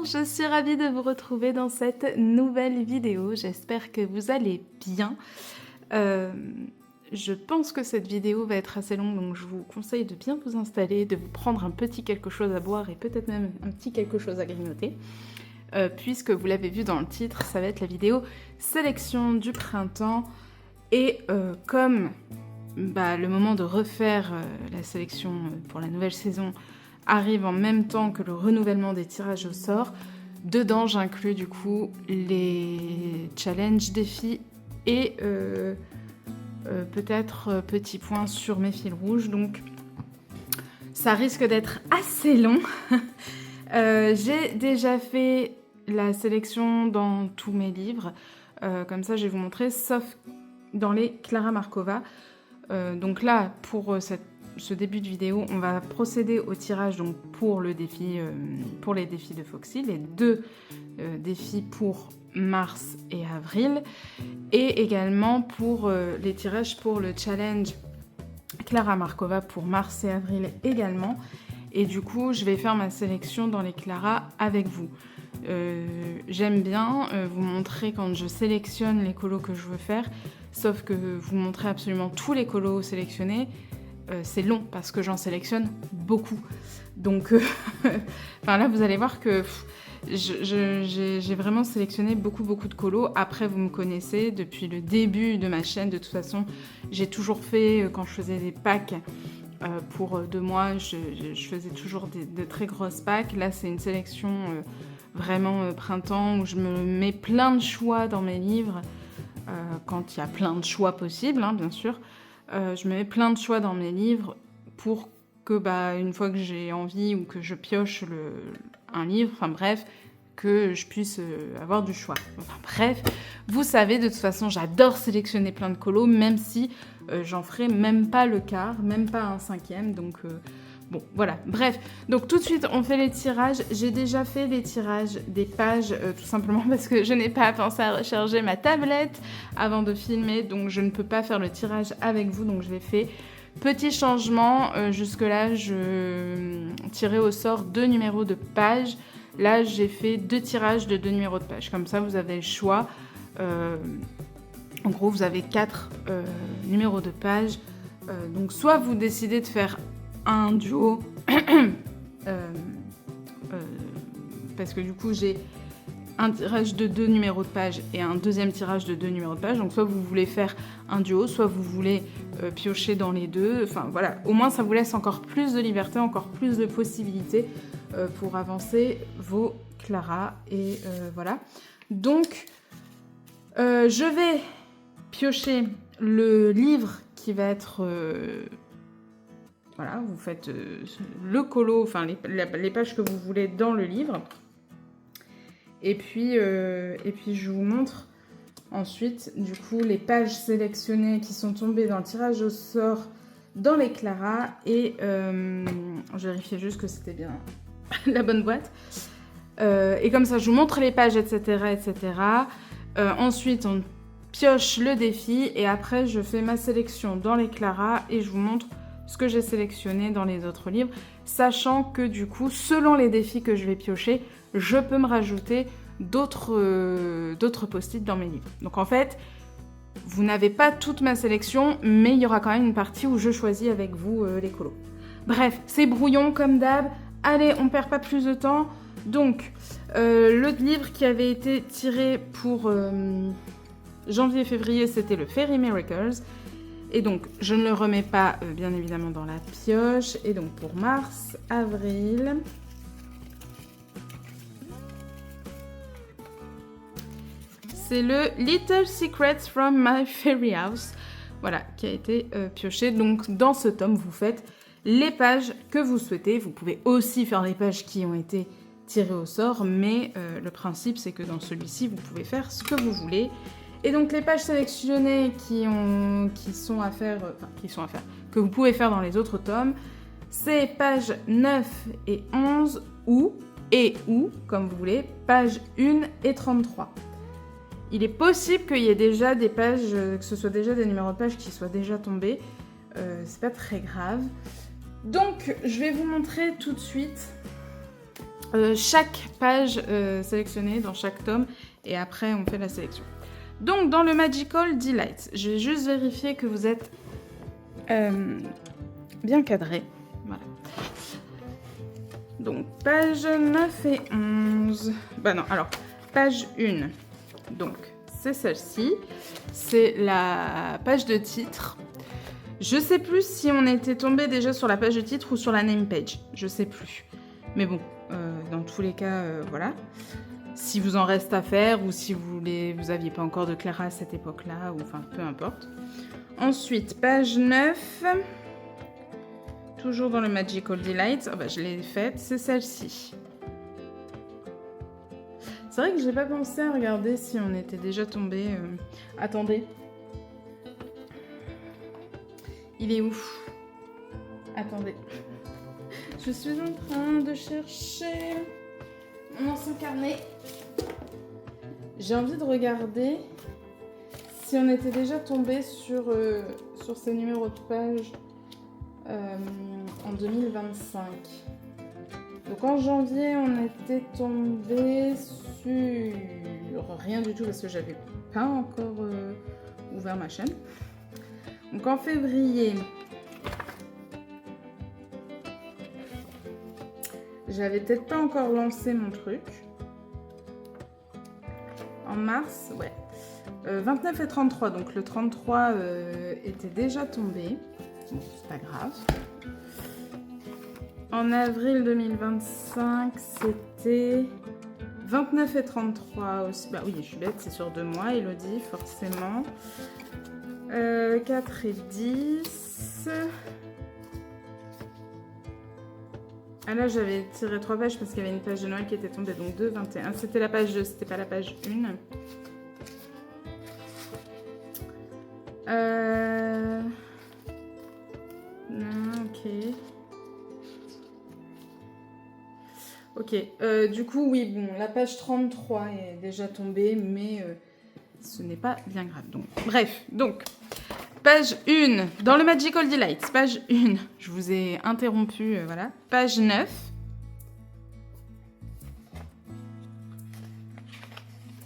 je suis ravie de vous retrouver dans cette nouvelle vidéo, j'espère que vous allez bien. Je pense que cette vidéo va être assez longue, donc je vous conseille de bien vous installer, de vous prendre un petit quelque chose à boire et peut-être même un petit quelque chose à grignoter. Puisque vous l'avez vu dans le titre, ça va être la vidéo sélection du printemps. Et comme le moment de refaire la sélection pour la nouvelle saison arrive en même temps que le renouvellement des tirages au sort, dedans j'inclus du coup les challenges, défis et peut-être petits points sur mes fils rouges. Donc ça risque d'être assez long. J'ai déjà fait la sélection dans tous mes livres, comme ça je vais vous montrer, sauf dans les Clara Markova. Donc là, pour ce début de vidéo, on va procéder au tirage donc, pour les défis de Foxy, les deux défis pour mars et avril, et également pour les tirages pour le challenge Clara Markova pour mars et avril également. Et du coup, je vais faire ma sélection dans les Clara avec vous. J'aime bien vous montrer quand je sélectionne les colos que je veux faire, sauf que vous montrer absolument tous les colos sélectionnés, c'est long parce que j'en sélectionne beaucoup. Donc là, vous allez voir que j'ai vraiment sélectionné beaucoup de colos. Après, vous me connaissez depuis le début de ma chaîne. De toute façon, j'ai toujours fait, quand je faisais des packs, pour 2 mois, je faisais toujours de très grosses packs. Là, c'est une sélection vraiment printemps où je me mets plein de choix dans mes livres, quand il y a plein de choix possibles, hein, bien sûr. Je me mets plein de choix dans mes livres pour que, une fois que j'ai envie ou que je pioche un livre, enfin bref, que je puisse avoir du choix. Enfin bref, vous savez, de toute façon, j'adore sélectionner plein de colos, même si j'en ferai même pas le quart, même pas un cinquième, donc bon, voilà. Bref, donc tout de suite, on fait les tirages. J'ai déjà fait les tirages des pages, tout simplement parce que je n'ai pas pensé à recharger ma tablette avant de filmer, donc je ne peux pas faire le tirage avec vous, donc je l'ai fait. Petit changement, jusque-là, je tirais au sort 2 numéros de pages. Là, j'ai fait 2 tirages de 2 numéros de pages. Comme ça, vous avez le choix. En gros, vous avez 4 numéros de pages. Donc, soit vous décidez de faire un duo, parce que du coup, j'ai un tirage de 2 numéros de pages et un deuxième tirage de 2 numéros de pages. Donc, soit vous voulez faire un duo, soit vous voulez piocher dans les deux. Enfin, voilà. Au moins, ça vous laisse encore plus de liberté, encore plus de possibilités pour avancer vos Clara. Et voilà. Donc, je vais piocher le livre qui va être... voilà, vous faites le colo, enfin les pages que vous voulez dans le livre. Et puis je vous montre ensuite, du coup, les pages sélectionnées qui sont tombées dans le tirage au sort dans les Clara. Et je vérifiais juste que c'était bien la bonne boîte. Et comme ça, je vous montre les pages, etc. Ensuite, on pioche le défi et après, je fais ma sélection dans les Clara et je vous montre ce que j'ai sélectionné dans les autres livres, sachant que du coup, selon les défis que je vais piocher, je peux me rajouter d'autres post-it dans mes livres. Donc en fait, vous n'avez pas toute ma sélection, mais il y aura quand même une partie où je choisis avec vous les colos. Bref, c'est brouillon comme d'hab. Allez, on perd pas plus de temps. Donc, le livre qui avait été tiré pour janvier-février, c'était le Fairy Miracles. Et donc, je ne le remets pas, bien évidemment, dans la pioche. Et donc, pour mars, avril... c'est le Little Secrets from My Fairy House. Voilà, qui a été pioché. Donc, dans ce tome, vous faites les pages que vous souhaitez. Vous pouvez aussi faire les pages qui ont été tirées au sort. Mais le principe, c'est que dans celui-ci, vous pouvez faire ce que vous voulez. Et donc les pages sélectionnées qui sont à faire, que vous pouvez faire dans les autres tomes, c'est pages 9 et 11 ou, comme vous voulez, pages 1 et 33. Il est possible qu'il y ait déjà des pages, que ce soit déjà des numéros de pages qui soient déjà tombés. C'est pas très grave. Donc je vais vous montrer tout de suite chaque page sélectionnée dans chaque tome et après on fait la sélection. Donc dans le Magical Delight, je vais juste vérifier que vous êtes bien cadré. Voilà. Donc page 9 et 11. Bah non, alors page 1. Donc c'est celle-ci. C'est la page de titre. Je sais plus si on était tombé déjà sur la page de titre ou sur la name page. Je sais plus. Mais bon, dans tous les cas, voilà. Si vous en reste à faire ou si vous aviez pas encore de Clara à cette époque-là, ou enfin peu importe. Ensuite, page 9. Toujours dans le Magical Delight. Oh bah, je l'ai faite, c'est celle-ci. C'est vrai que j'ai pas pensé à regarder si on était déjà tombé. Attendez. Il est où? Attendez. Je suis en train de chercher mon ancien carnet. J'ai envie de regarder si on était déjà tombé sur ces numéros de page en 2025. Donc en janvier, on était tombé sur rien du tout parce que j'avais pas encore ouvert ma chaîne. Donc en février, j'avais peut-être pas encore lancé mon truc. En mars, ouais. 29 et 33, donc le 33 était déjà tombé. Bon, c'est pas grave. En avril 2025, c'était 29 et 33 aussi. Bah oui, je suis bête, c'est sur 2 mois, Elodie, forcément. 4 et 10. Ah là, j'avais tiré 3 pages parce qu'il y avait une page de Noël qui était tombée, donc 2, 21. C'était la page 2, c'était pas la page 1. Non, ok. Ok, du coup, oui, bon, la page 33 est déjà tombée, mais ce n'est pas bien grave. Donc, bref, donc, page 1, dans le Magical Delight, page 1, je vous ai interrompu, voilà. Page 9.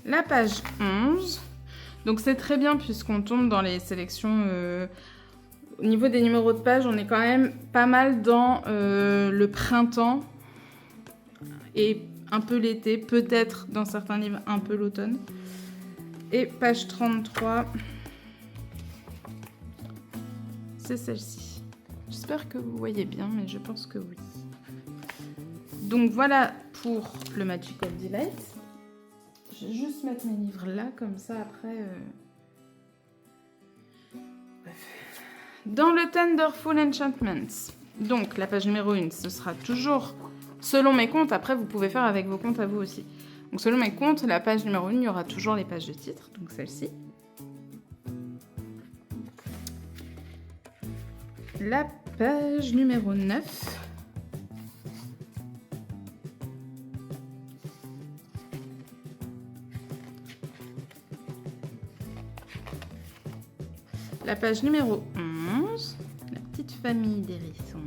La page 11. Donc, c'est très bien puisqu'on tombe dans les sélections... au niveau des numéros de page, on est quand même pas mal dans le printemps et un peu l'été, peut-être dans certains livres un peu l'automne. Et page 33, c'est celle-ci. J'espère que vous voyez bien, mais je pense que oui. Donc voilà pour le Magical Delight. Je vais juste mettre mes livres là, comme ça après... Bref. Dans le Thunderful Enchantments, donc la page numéro 1, ce sera toujours selon mes comptes. Après, vous pouvez faire avec vos comptes à vous aussi. Donc selon mes comptes, la page numéro 1, il y aura toujours les pages de titre, donc celle-ci. La page numéro 9. La page numéro 11, la petite famille d'hérissons.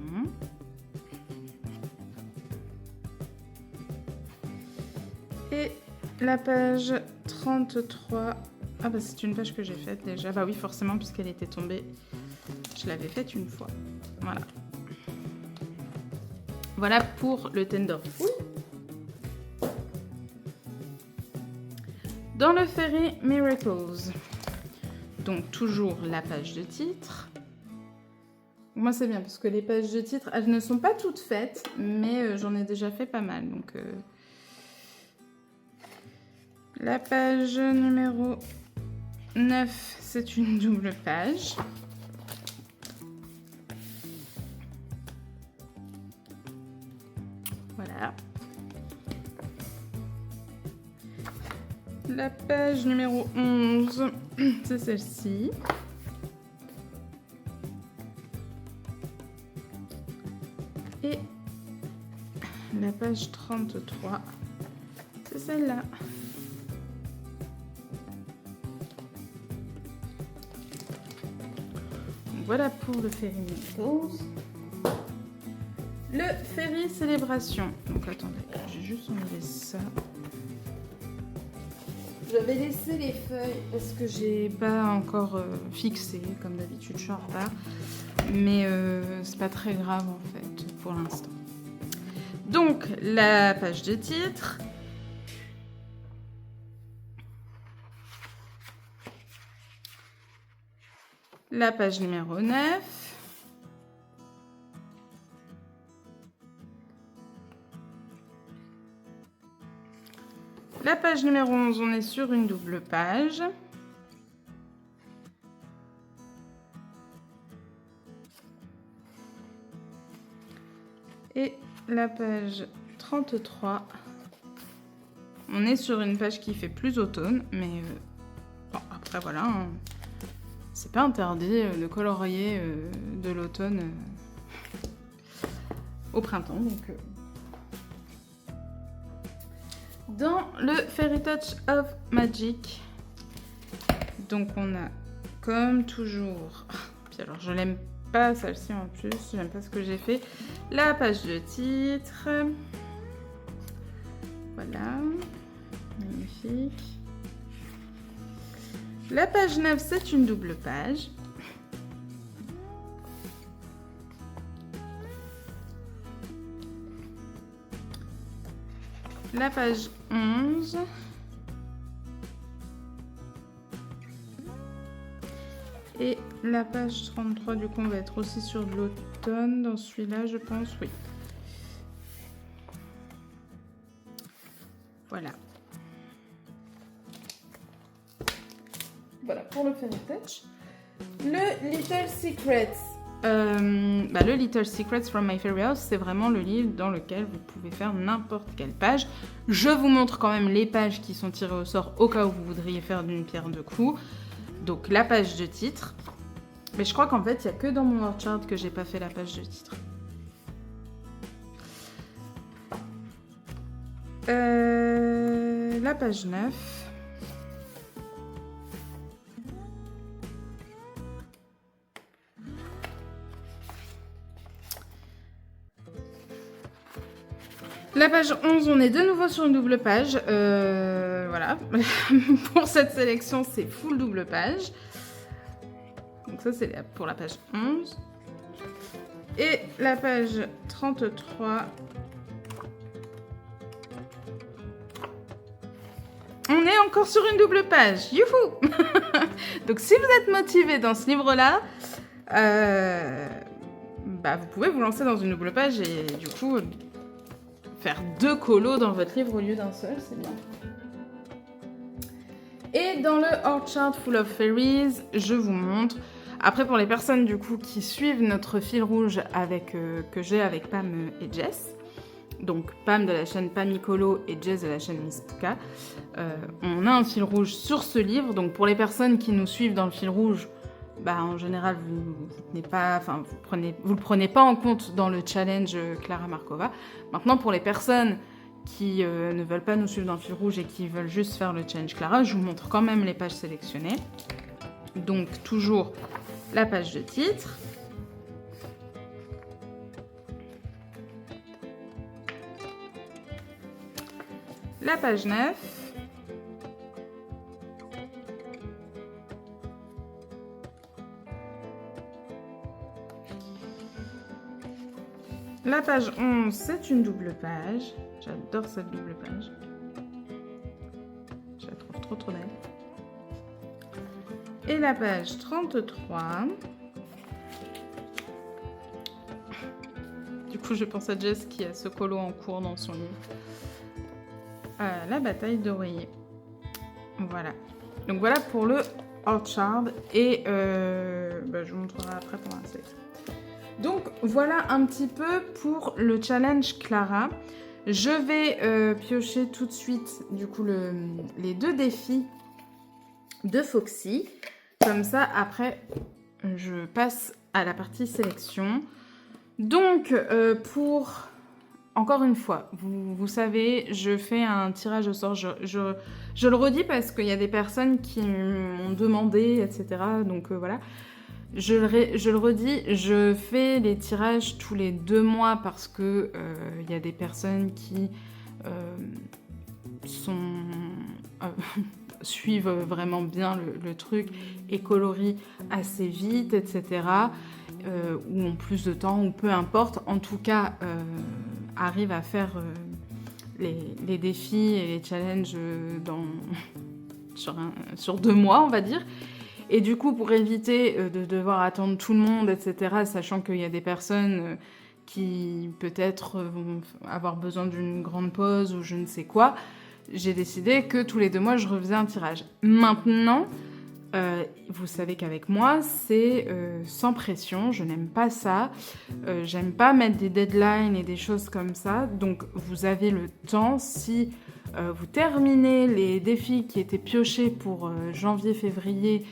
Et la page 33. Ah bah c'est une page que j'ai faite déjà. Bah oui, forcément, puisqu'elle était tombée. Je l'avais faite une fois. Voilà. Voilà pour le Thunderful. Dans le Fairy Miracles. Donc toujours la page de titre. Moi c'est bien parce que les pages de titre, elles ne sont pas toutes faites, mais j'en ai déjà fait pas mal. Donc la page numéro 9, c'est une double page. Voilà. La page numéro 11, c'est celle-ci. Et la page 33, c'est celle-là. Voilà pour le Fairy Miracles. Le Fairy Célébration. Donc attendez, j'ai juste enlevé ça. J'avais laissé les feuilles parce que j'ai pas encore fixé, comme d'habitude je suis en retard. Mais c'est pas très grave en fait pour l'instant. Donc la page de titre. La page numéro 9. La page numéro 11, on est sur une double page. Et la page 33, on est sur une page qui fait plus automne, mais bon, après voilà, hein, c'est pas interdit de colorier de l'automne au printemps. Donc, dans le Fairy Touch of Magic, donc on a comme toujours, puis alors je l'aime pas celle-ci en plus, j'aime pas ce que j'ai fait, la page de titre, voilà, magnifique. La page 9, c'est une double page. La page 11. Et la page 33, du coup, on va être aussi sur de l'automne dans celui-là, je pense, oui. Voilà. Voilà pour le Fairy Touch. Le Little Secrets. Le Little Secrets from My Fairy House, c'est vraiment le livre dans lequel vous pouvez faire n'importe quelle page. Je vous montre quand même les pages qui sont tirées au sort au cas où vous voudriez faire d'une pierre deux coups. Donc la page de titre. Mais je crois qu'en fait, il n'y a que dans mon word chart que j'ai pas fait la page de titre. La page 9. La page 11, on est de nouveau sur une double page. Voilà. Pour cette sélection, c'est full double page. Donc ça, c'est pour la page 11. Et la page 33. On est encore sur une double page. Youhou. Donc si vous êtes motivé dans ce livre-là, vous pouvez vous lancer dans une double page et du coup faire 2 colos dans votre livre au lieu d'un seul, c'est bien. Et dans le Orchard Full of Fairies, je vous montre. Après, pour les personnes du coup qui suivent notre fil rouge que j'ai avec Pam et Jess, donc Pam de la chaîne Pamicolo et Jess de la chaîne Miss Puka, on a un fil rouge sur ce livre. Donc pour les personnes qui nous suivent dans le fil rouge, en général vous le prenez pas en compte dans le challenge Clara Markova. Maintenant, pour les personnes qui ne veulent pas nous suivre dans le fil rouge et qui veulent juste faire le challenge Clara, je vous montre quand même les pages sélectionnées. Donc toujours la page de titre. La page 9. La page 11, c'est une double page. J'adore cette double page. Je la trouve trop belle. Et la page 33. Du coup, je pense à Jess qui a ce colo en cours dans son livre. La bataille d'oreiller. Voilà. Donc voilà pour le Orchard. Et je vous montrerai après pour la sélection. Donc voilà un petit peu pour le challenge Clara. Je vais piocher tout de suite du coup les 2 défis de Foxy. Comme ça, après, je passe à la partie sélection. Donc, encore une fois, vous savez, je fais un tirage au sort. Je le redis parce qu'il y a des personnes qui m'ont demandé, etc. Donc, voilà. je le redis, je fais les tirages tous les 2 mois parce que y a des personnes qui suivent vraiment bien le truc et colorient assez vite, etc. Ou ont plus de temps, ou peu importe. En tout cas, arrivent à faire les défis et les challenges sur 2 mois, on va dire. Et du coup, pour éviter de devoir attendre tout le monde, etc., sachant qu'il y a des personnes qui peut-être vont avoir besoin d'une grande pause ou je ne sais quoi, j'ai décidé que tous les 2 mois, je refaisais un tirage. Maintenant, vous savez qu'avec moi, c'est sans pression, je n'aime pas ça. J'aime pas mettre des deadlines et des choses comme ça. Donc, vous avez le temps, si vous terminez les défis qui étaient piochés pour janvier-février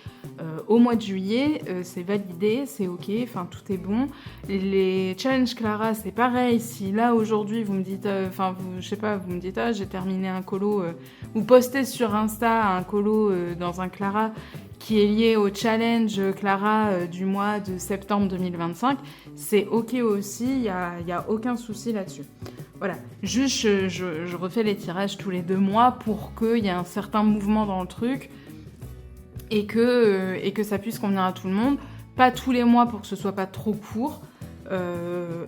au mois de juillet, c'est validé, c'est ok, enfin tout est bon. Les challenges Clara, c'est pareil. Si là aujourd'hui vous me dites, je sais pas, vous me dites j'ai terminé un colo, vous postez sur Insta un colo dans un Clara qui est lié au challenge Clara du mois de septembre 2025, c'est ok aussi, il y a aucun souci là-dessus. Voilà, juste je refais les tirages tous les 2 mois pour qu'il y ait un certain mouvement dans le truc et que ça puisse convenir à tout le monde. Pas tous les mois pour que ce soit pas trop court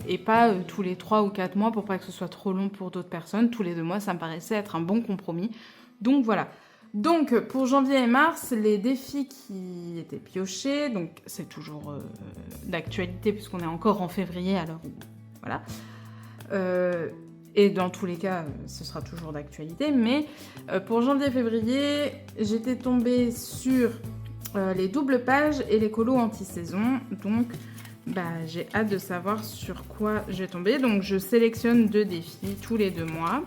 et pas tous les 3 ou 4 mois pour pas que ce soit trop long pour d'autres personnes. Tous les 2 mois, ça me paraissait être un bon compromis. Donc voilà. Donc pour janvier et mars, les défis qui étaient piochés, donc c'est toujours d'actualité puisqu'on est encore en février alors voilà. Et dans tous les cas, ce sera toujours d'actualité. Mais pour janvier-février, j'étais tombée sur les doubles pages et les colos anti-saison. Donc, j'ai hâte de savoir sur quoi je vais tomber. Donc, je sélectionne 2 défis tous les 2 mois.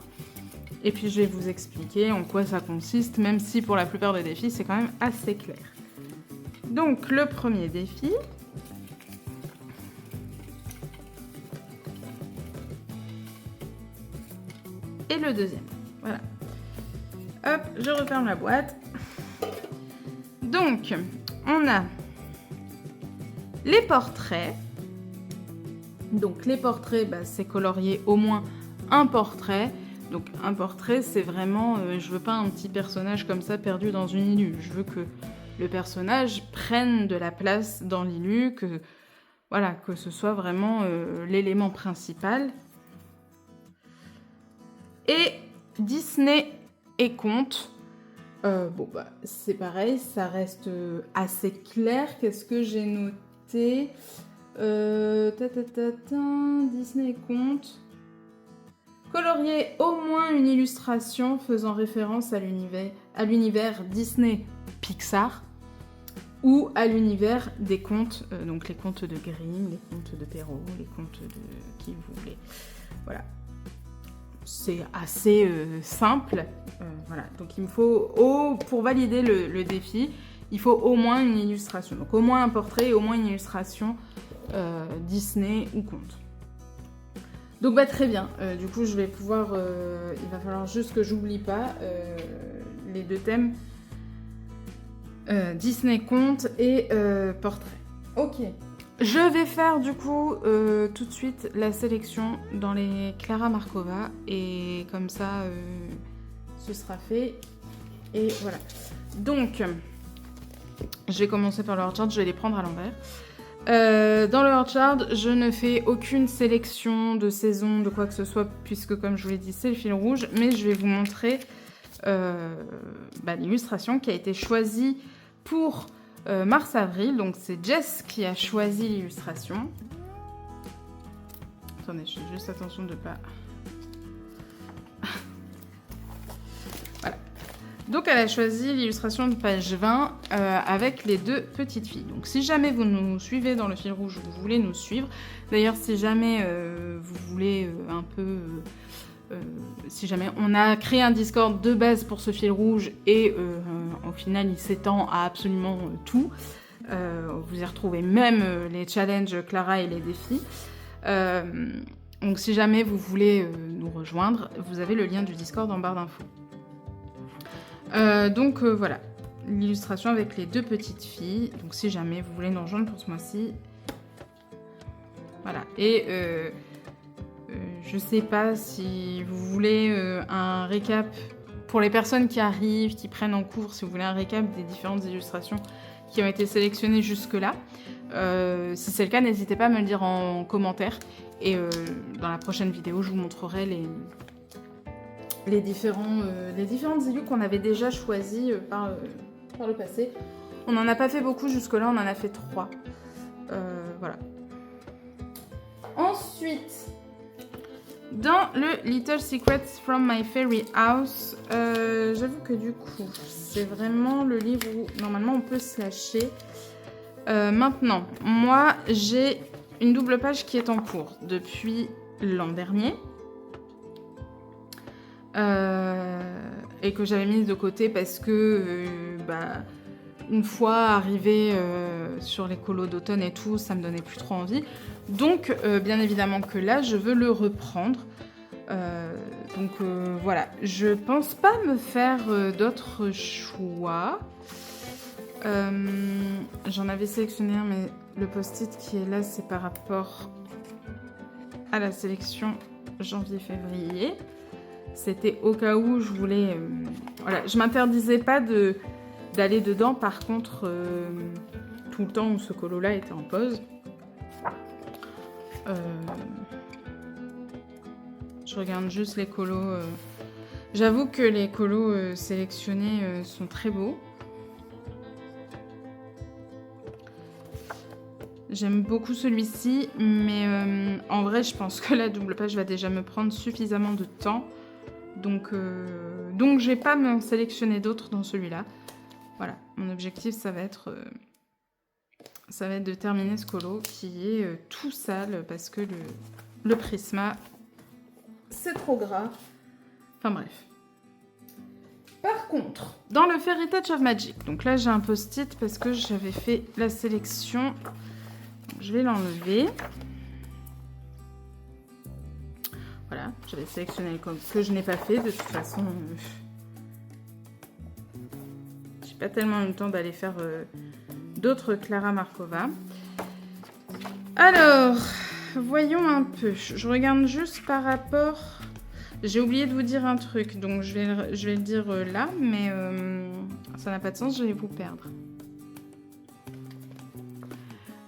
Et puis, je vais vous expliquer en quoi ça consiste, même si pour la plupart des défis, c'est quand même assez clair. Donc, le premier défi... et le deuxième. Voilà. Hop, je referme la boîte. Donc, on a les portraits. Donc, les portraits, c'est colorier au moins un portrait. Donc, un portrait, c'est vraiment... je veux pas un petit personnage comme ça perdu dans une illu. Je veux que le personnage prenne de la place dans l'illu, que ce soit vraiment l'élément principal. Et Disney et contes, c'est pareil, ça reste assez clair. Qu'est-ce que j'ai noté Disney et contes. Colorier au moins une illustration faisant référence à l'univers Disney Pixar ou à l'univers des contes, donc les contes de Grimm, les contes de Perrault, les contes de qui vous voulez. Voilà. C'est assez simple. Voilà. Donc il me faut, pour valider le défi, il faut au moins une illustration. Donc au moins un portrait et au moins une illustration Disney ou conte. Donc très bien. Du coup, je vais pouvoir... il va falloir juste que j'oublie pas les 2 thèmes. Disney conte et portrait. Ok. Je vais faire du coup tout de suite la sélection dans les Clara Markova et comme ça ce sera fait et voilà. Donc je vais commencer par le heart chart, je vais les prendre à l'envers. Dans le heart chart, je ne fais aucune sélection de saison, de quoi que ce soit, puisque comme je vous l'ai dit, c'est le fil rouge, mais je vais vous montrer l'illustration qui a été choisie pour mars-avril, donc c'est Jess qui a choisi l'illustration. Attendez, je fais juste attention de pas... Voilà. Donc elle a choisi l'illustration de page 20 avec les 2 petites filles. Donc si jamais vous nous suivez dans le fil rouge, vous voulez nous suivre. D'ailleurs, si jamais vous voulez un peu... si jamais on a créé un Discord de base pour ce fil rouge et au final il s'étend à absolument tout. Vous y retrouvez même les challenges Clara et les défis. Donc si jamais vous voulez nous rejoindre, vous avez le lien du Discord en barre d'infos. Donc voilà. l'illustration avec les deux petites filles. Donc si jamais vous voulez nous rejoindre pour ce mois-ci. Voilà. Et je sais pas si vous voulez un récap pour les personnes qui arrivent, qui prennent en cours, si vous voulez un récap des différentes illustrations qui ont été sélectionnées jusque-là. Si c'est le cas, n'hésitez pas à me le dire en commentaire. Et dans la prochaine vidéo, je vous montrerai les différentes illus qu'on avait déjà choisies par le passé. On n'en a pas fait beaucoup jusque-là, on en a fait 3. Voilà. Ensuite, dans le Little Secrets from My Fairy House, j'avoue que du coup, c'est vraiment le livre où normalement on peut se lâcher. Maintenant, moi, j'ai une double page qui est en cours depuis l'an dernier. Et que j'avais mise de côté parce que une fois arrivée sur les colos d'automne et tout, ça me donnait plus trop envie. Donc bien évidemment que là je veux le reprendre. Voilà, je pense pas me faire d'autres choix. J'en avais sélectionné un, mais le post-it qui est là, c'est par rapport à la sélection janvier-février. C'était au cas où je voulais... voilà, je m'interdisais pas d'aller dedans, par contre, tout le temps où ce colo-là était en pause. Je regarde juste les colos. J'avoue que les colos sélectionnés sont très beaux. J'aime beaucoup celui-ci, mais en vrai, je pense que la double page va déjà me prendre suffisamment de temps. Donc je vais pas me sélectionner d'autres dans celui-là. Voilà, mon objectif, ça va être de terminer ce colo qui est tout sale parce que le Prisma, c'est trop gras. Enfin bref. Par contre, dans le Fairy Touch of Magic, donc là j'ai un post-it parce que j'avais fait la sélection. Donc, je vais l'enlever. Voilà, j'avais sélectionné les colos que je n'ai pas fait. De toute façon, j'ai pas tellement eu le temps d'aller faire d'autres Clara Markova. Alors, voyons un peu. Je regarde juste par rapport... J'ai oublié de vous dire un truc, donc je vais le dire là, mais ça n'a pas de sens, je vais vous perdre.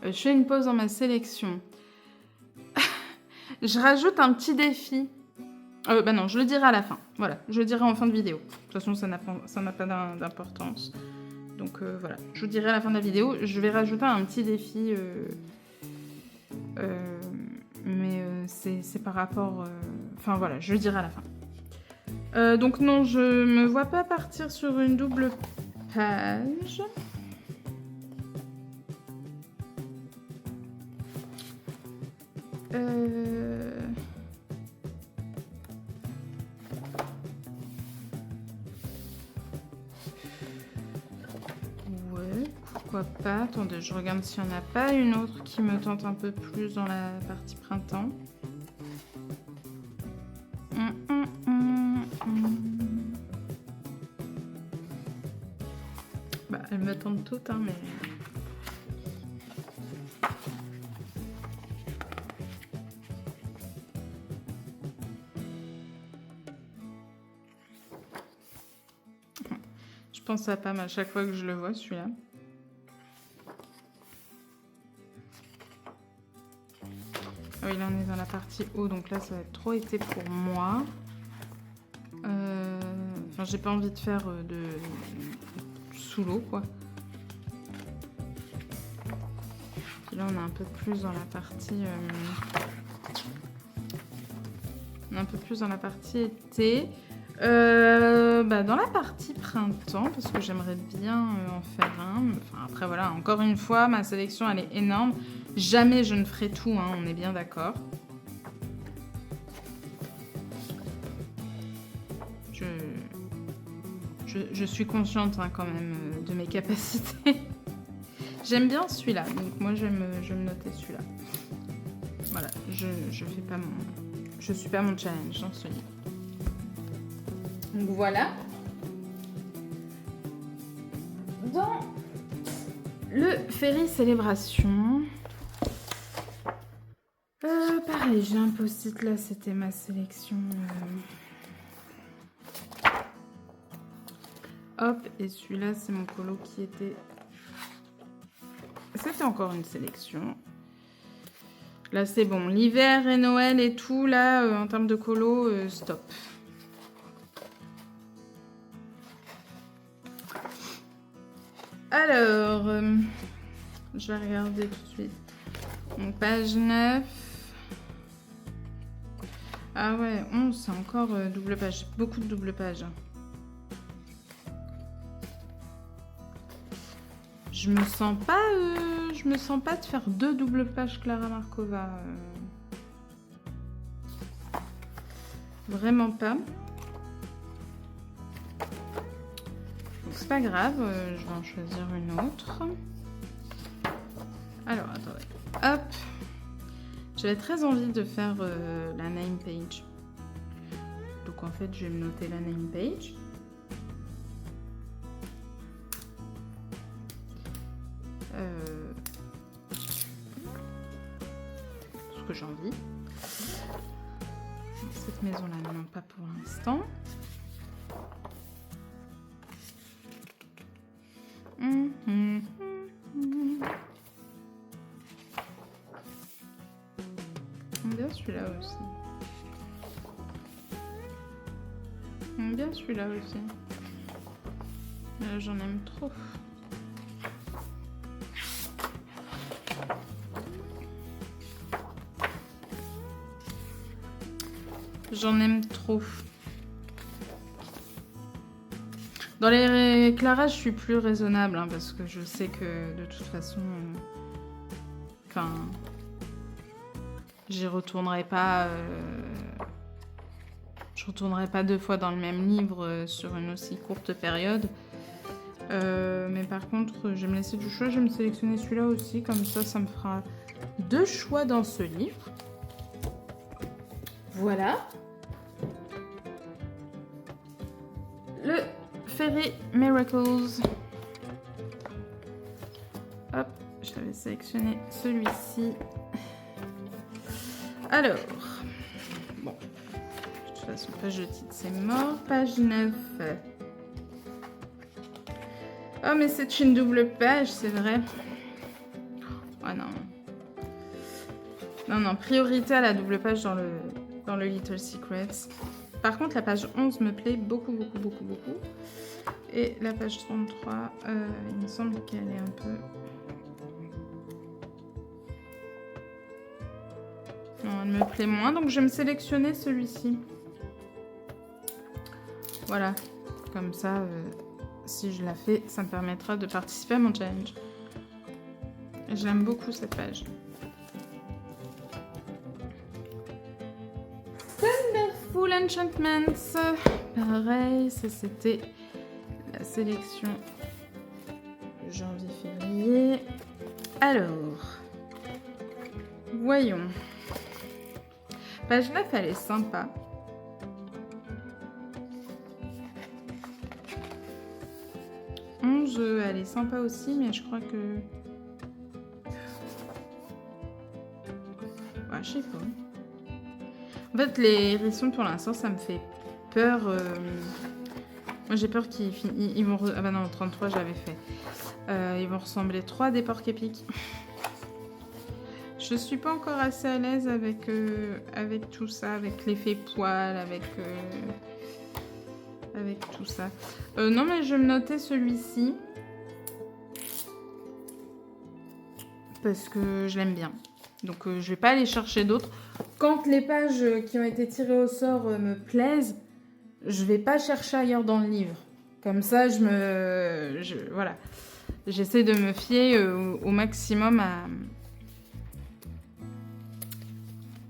Je fais une pause dans ma sélection. Je rajoute un petit défi. Non, je le dirai à la fin. Voilà, je le dirai en fin de vidéo. De toute façon, ça n'a pas d'importance. Donc voilà, je vous dirai à la fin de la vidéo. Je vais rajouter un petit défi. Mais c'est par rapport... Enfin voilà, je le dirai à la fin. Donc non, je me vois pas partir sur une double page. Ouais, pourquoi pas. Attendez, je regarde s'il n'y en a pas une autre qui me tente un peu plus dans la partie printemps. Bah, elles me tentent toutes, hein, mais... Je pense à Pam à chaque fois que je le vois, celui-là. Oui, là on est dans la partie haut, donc là ça va être trop été pour moi. Enfin, j'ai pas envie de faire de sous l'eau, quoi. Puis là on est un peu plus dans la partie... On est un peu plus dans la partie été. Dans la partie printemps, parce que j'aimerais bien en faire un. Enfin, après voilà, encore une fois, ma sélection elle est énorme. Jamais je ne ferai tout, hein, on est bien d'accord. Je suis consciente hein, quand même de mes capacités. J'aime bien celui-là, donc moi je vais me noter celui-là. Voilà, je suis pas mon challenge dans ce livre. Donc voilà. dans le Ferry Célébration. Pareil, j'ai un post-it là, c'était ma sélection. Hop, et celui-là, c'est mon colo qui était... C'était encore une sélection. Là, c'est bon. L'hiver et Noël et tout, là, en termes de colo, stop. Alors, je vais regarder tout de suite. Donc, page 9. Ah ouais, 11, c'est encore double page. Beaucoup de double page. Je me sens pas de faire 2 double pages Clara Markova. Vraiment pas. Donc c'est pas grave, je vais en choisir une autre. Alors attendez, hop. J'avais très envie de faire la name page. Donc en fait je vais me noter la name page. Ce que j'ai envie. Cette maison-là, non, pas pour l'instant. J'aime bien celui-là aussi. J'aime bien celui-là aussi. J'en aime trop. J'en aime trop. Dans les éclairages, je suis plus raisonnable hein, parce que je sais que de toute façon, enfin, j'y retournerai pas. Je retournerai pas 2 fois dans le même livre sur une aussi courte période. Mais par contre, je vais me laisser du choix. Je vais me sélectionner celui-là aussi, comme ça me fera 2 choix dans ce livre. Voilà. Le Fairy Miracles. Hop, j'avais sélectionné celui-ci. Alors, bon, de toute façon, page de titre, c'est mort. Page 9. Oh, mais c'est une double page, c'est vrai. Oh non. Non, priorité à la double page dans le Little Secrets. Par contre, la page 11 me plaît beaucoup. Et la page 33, il me semble qu'elle est un peu... Non, elle me plaît moins, donc je vais me sélectionner celui-ci. Voilà, comme ça, si je la fais, ça me permettra de participer à mon challenge. J'aime beaucoup cette page. Wonderful Enchantments. Pareil, ça c'était la sélection janvier-février. Alors, voyons. Page 9, elle est sympa. Elle est sympa aussi, mais je crois que... Ouais, je sais pas. En fait, les hérissons, pour l'instant, ça me fait peur. Moi, j'ai peur qu'ils vont... Ah bah non, 33, j'avais fait. Ils vont ressembler trop à des porcs épiques. Je suis pas encore assez à l'aise avec tout ça, avec l'effet poil, avec tout ça. Non, mais je vais me noter celui-ci. Parce que je l'aime bien. Donc, je vais pas aller chercher d'autres. Quand les pages qui ont été tirées au sort me plaisent, je vais pas chercher ailleurs dans le livre. Comme ça, voilà. J'essaie de me fier au maximum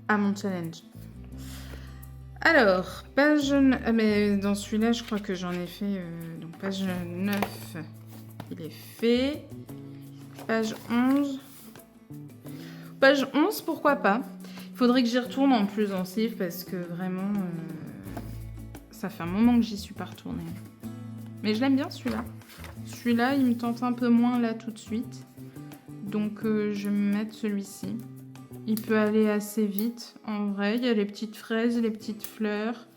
à mon challenge. Alors, page... Mais dans celui-là, je crois que j'en ai fait... donc, page 9, il est fait. Page 11. Page 11, pourquoi pas. Il faudrait que j'y retourne en plus en livre parce que vraiment... ça fait un moment que j'y suis pas retournée. Mais je l'aime bien celui-là. Celui-là, il me tente un peu moins là tout de suite. Donc je vais me mettre celui-ci. Il peut aller assez vite en vrai. Il y a les petites fraises, les petites fleurs,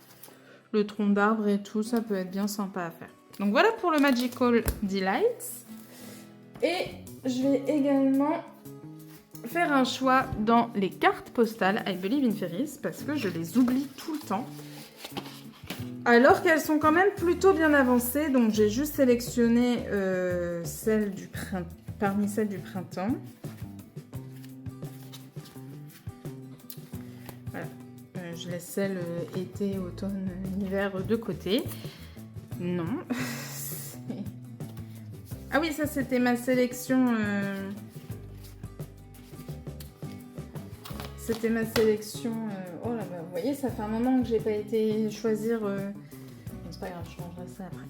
le tronc d'arbre et tout. Ça peut être bien sympa à faire. Donc voilà pour le Magical Delights. Et je vais également faire un choix dans les cartes postales I Believe in Fairies parce que je les oublie tout le temps. Alors qu'elles sont quand même plutôt bien avancées. Donc j'ai juste sélectionné celles du printemps. Parmi celles du printemps. Voilà. Je laisse celles été, automne, hiver de côté. Non. Ah oui, ça c'était ma sélection. C'était ma sélection. Oh là bah, vous voyez, ça fait un moment que j'ai pas été choisir. C'est pas grave, je changerai ça après.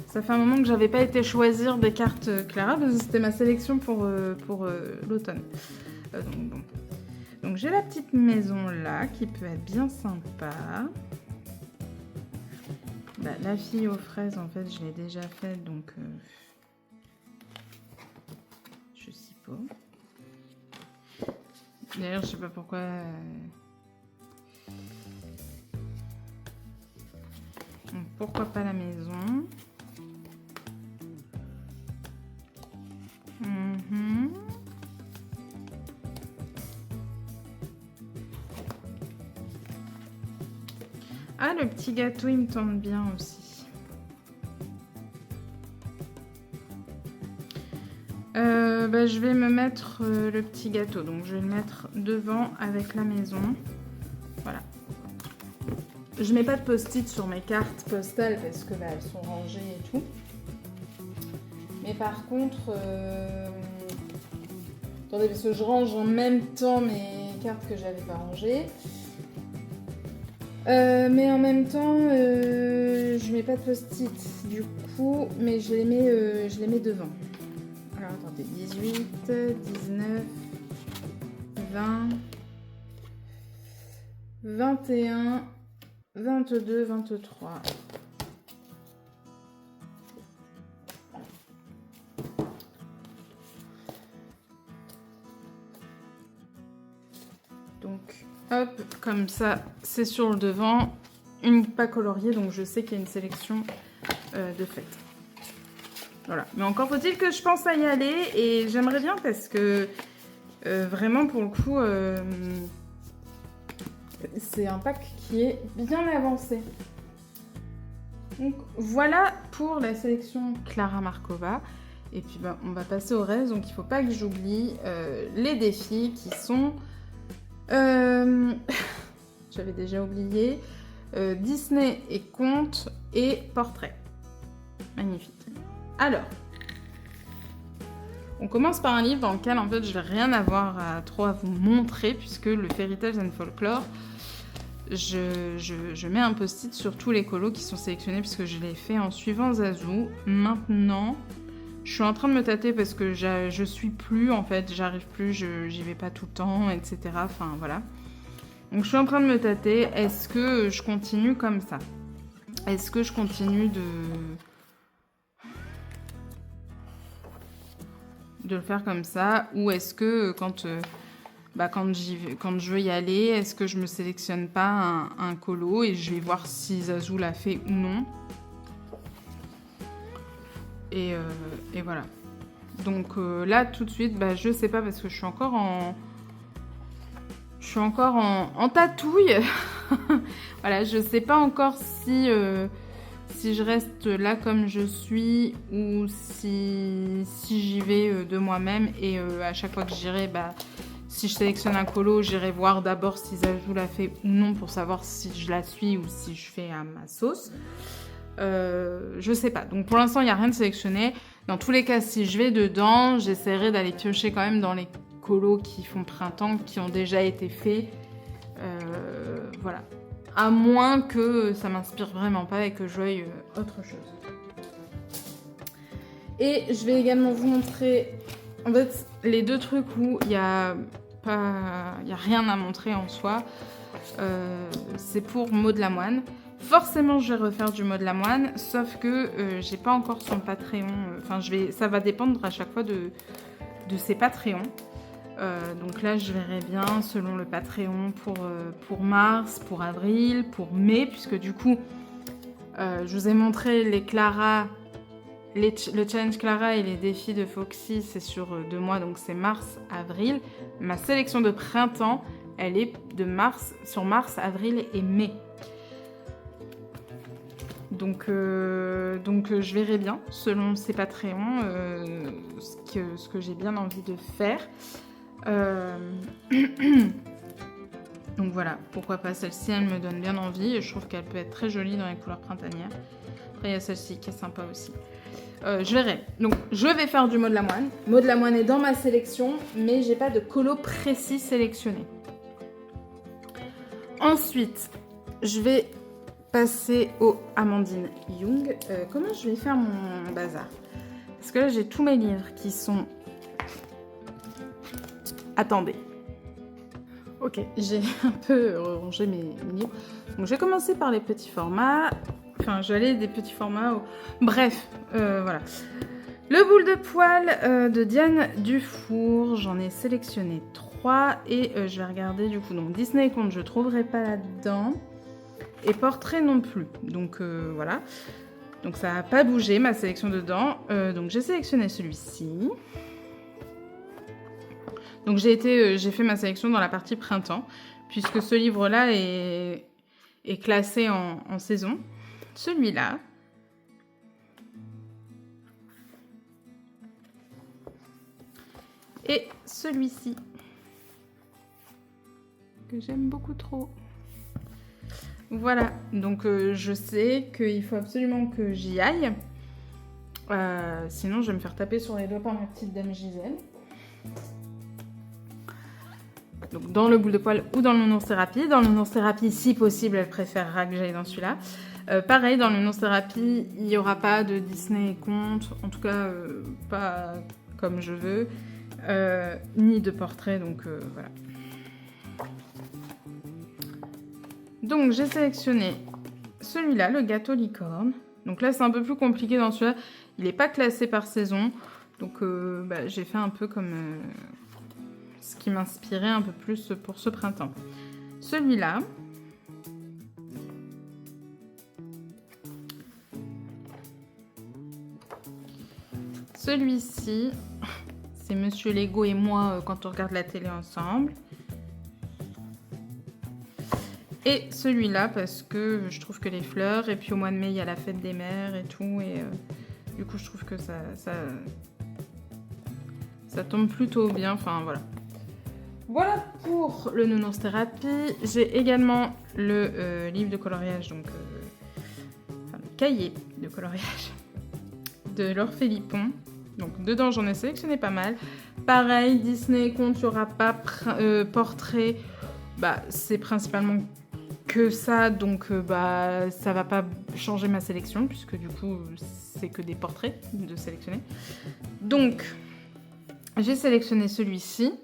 Ça fait un moment que j'avais pas été choisir des cartes Clara parce que c'était ma sélection pour l'automne. Donc j'ai la petite maison là qui peut être bien sympa. Bah, la fille aux fraises, en fait, je l'ai déjà faite, donc je suppose. D'ailleurs, je sais pas pourquoi. Donc, pourquoi pas la maison? Ah, le petit gâteau, il me tente bien aussi. Bah, je vais me mettre le petit gâteau. Donc, je vais le mettre devant avec la maison. Voilà. Je mets pas de post-it sur mes cartes postales parce que bah, elles sont rangées et tout. Mais par contre... Attendez, parce que je range en même temps mes cartes que j'avais pas rangées. Mais en même temps, je mets pas de post-it du coup, mais je les mets devant. Alors attendez, 18, 19, 20, 21, 22, 23. Donc, hop, comme ça, c'est sur le devant, une pas coloriée, donc je sais qu'il y a une sélection de fait. Voilà, mais encore faut-il que je pense à y aller, et j'aimerais bien parce que vraiment, pour le coup, c'est un pack qui est bien avancé. Donc, voilà pour la sélection Clara Markova. Et puis, ben, on va passer au reste, donc il ne faut pas que j'oublie les défis qui sont... J'avais déjà oublié. Disney et contes et portraits. Magnifique. Alors, on commence par un livre dans lequel en fait je vais rien avoir trop à vous montrer puisque le Fairy Tales and Folklore, je mets un post-it sur tous les colos qui sont sélectionnés puisque je l'ai fait en suivant Zazu. Maintenant, je suis en train de me tâter parce que je suis plus en fait, j'arrive plus, j'y vais pas tout le temps, etc. Enfin voilà. Donc je suis en train de me tâter. Est-ce que je continue comme ça? Est-ce que je continue de le faire comme ça? Ou est-ce que quand je veux y aller, est-ce que je me sélectionne pas un colo et je vais voir si Zazu l'a fait ou non? Et voilà. Donc là, tout de suite, bah, je sais pas parce que je suis encore en tatouille. Voilà, je sais pas encore si je reste là comme je suis ou si j'y vais de moi-même. Et à chaque fois que j'irai, bah, si je sélectionne un colo, j'irai voir d'abord si Zazu l'a fait ou non pour savoir si je la suis ou si je fais à ma sauce. Je sais pas. Donc pour l'instant, il n'y a rien de sélectionné. Dans tous les cas, si je vais dedans, j'essaierai d'aller piocher quand même dans les colos qui font printemps, qui ont déjà été faits. Voilà. À moins que ça m'inspire vraiment pas et que je veuille autre chose. Et je vais également vous montrer, en fait, les deux trucs où il n'y a rien à montrer en soi. C'est pour Maud Lamoine. Forcément, je vais refaire du Maud Lamoine, sauf que j'ai pas encore son Patreon. Enfin, ça va dépendre à chaque fois de ses Patreons. Donc là, je verrai bien selon le Patreon pour mars, pour avril, pour mai, puisque du coup, je vous ai montré les Clara, le challenge Clara et les défis de Foxy, c'est sur 2 mois, donc c'est mars, avril. Ma sélection de printemps, elle est sur mars, avril et mai. Donc je verrai bien, selon ces Patreons, ce que j'ai bien envie de faire. Donc voilà, pourquoi pas celle-ci, elle me donne bien envie et je trouve qu'elle peut être très jolie dans les couleurs printanières. Après il y a celle-ci qui est sympa aussi. Je verrai. Donc je vais faire du Maud Lamoine. Maud Lamoine est dans ma sélection, mais j'ai pas de colo précis sélectionné. Ensuite, je vais passer au Amandine Young. Comment je vais faire mon bazar? Parce que là j'ai tous mes livres qui sont... Attendez. Ok, j'ai un peu rangé mes livres. Donc je vais commencer par les petits formats. Enfin, je vais aller des petits formats. Bref, voilà. Le boule de poil de Diane Dufour. J'en ai sélectionné 3 et je vais regarder du coup. Donc Disney et Contes, je ne trouverai pas là-dedans. Et Portrait non plus. Donc voilà. Donc ça n'a pas bougé ma sélection dedans. Donc j'ai sélectionné celui-ci. Donc j'ai fait ma sélection dans la partie printemps, puisque ce livre-là est classé en saison. Celui-là. Et celui-ci. Que j'aime beaucoup trop. Voilà, donc je sais qu'il faut absolument que j'y aille. Sinon je vais me faire taper sur les doigts par ma petite dame Gisèle. Donc dans le boule de poil ou dans le nounours thérapie. Dans le nounours thérapie, si possible, elle préférera que j'aille dans celui-là. Pareil, dans le nounours thérapie, il n'y aura pas de Disney et Contes, en tout cas pas comme je veux, ni de portrait, donc voilà. Donc j'ai sélectionné celui-là, le gâteau licorne. Donc là c'est un peu plus compliqué dans celui-là, il n'est pas classé par saison, donc j'ai fait un peu comme... ce qui m'inspirait un peu plus pour ce printemps. Celui-là. Celui-ci, c'est Monsieur Lego et moi quand on regarde la télé ensemble. Et celui-là parce que je trouve que les fleurs, et puis au mois de mai il y a la fête des mères et tout, et du coup je trouve que ça tombe plutôt bien, enfin voilà. Voilà pour le nounours thérapie. J'ai également le livre de coloriage, donc le cahier de coloriage de Laure Philippon. Donc dedans j'en ai sélectionné pas mal. Pareil, Disney Contes, il n'y aura pas portrait. C'est principalement que ça, donc ça va pas changer ma sélection puisque du coup c'est que des portraits de sélectionner. Donc j'ai sélectionné celui-ci.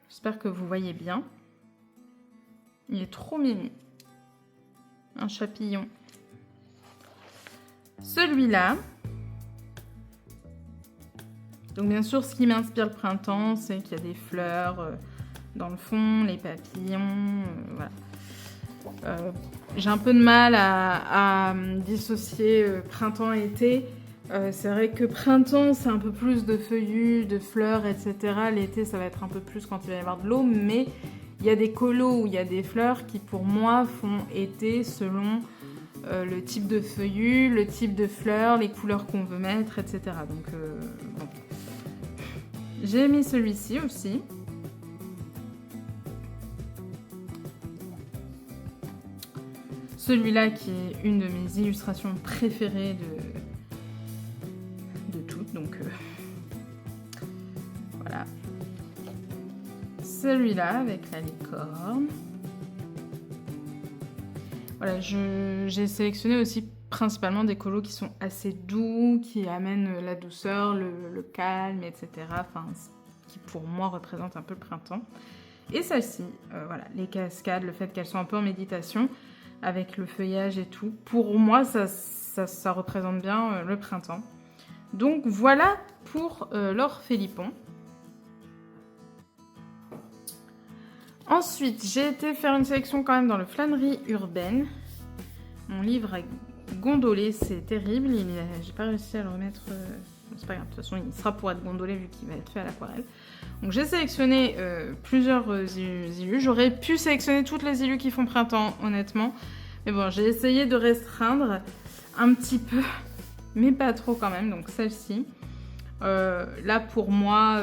J'espère que vous voyez bien. Il est trop mignon. Un chapillon. Celui-là. Donc bien sûr, ce qui m'inspire le printemps, c'est qu'il y a des fleurs dans le fond, les papillons, voilà. J'ai un peu de mal à dissocier printemps et été. C'est vrai que printemps, c'est un peu plus de feuillus, de fleurs, etc. L'été, ça va être un peu plus quand il va y avoir de l'eau, mais il y a des colos où il y a des fleurs qui, pour moi, font été selon le type de feuillus, le type de fleurs, les couleurs qu'on veut mettre, etc. Donc, bon. J'ai mis celui-ci aussi. Celui-là qui est une de mes illustrations préférées de toutes, donc voilà. Celui-là avec la licorne. Voilà, j'ai sélectionné aussi principalement des colos qui sont assez doux, qui amènent la douceur, le calme, etc. Enfin, qui pour moi représentent un peu le printemps. Et celle-ci, voilà, les cascades, le fait qu'elles soient un peu en méditation. avec le feuillage et tout. Pour moi, ça représente bien le printemps. Donc voilà pour Laure Philippon. Ensuite, j'ai été faire une sélection quand même dans le Flânerie urbaine. Mon livre a gondolé, c'est terrible. J'ai pas réussi à le remettre. C'est pas grave, de toute façon, il sera pour être gondolé vu qu'il va être fait à l'aquarelle. Donc j'ai sélectionné plusieurs illus. J'aurais pu sélectionner toutes les illus qui font printemps, honnêtement. Mais bon, j'ai essayé de restreindre un petit peu, mais pas trop quand même. Donc celle-ci. Là, pour moi,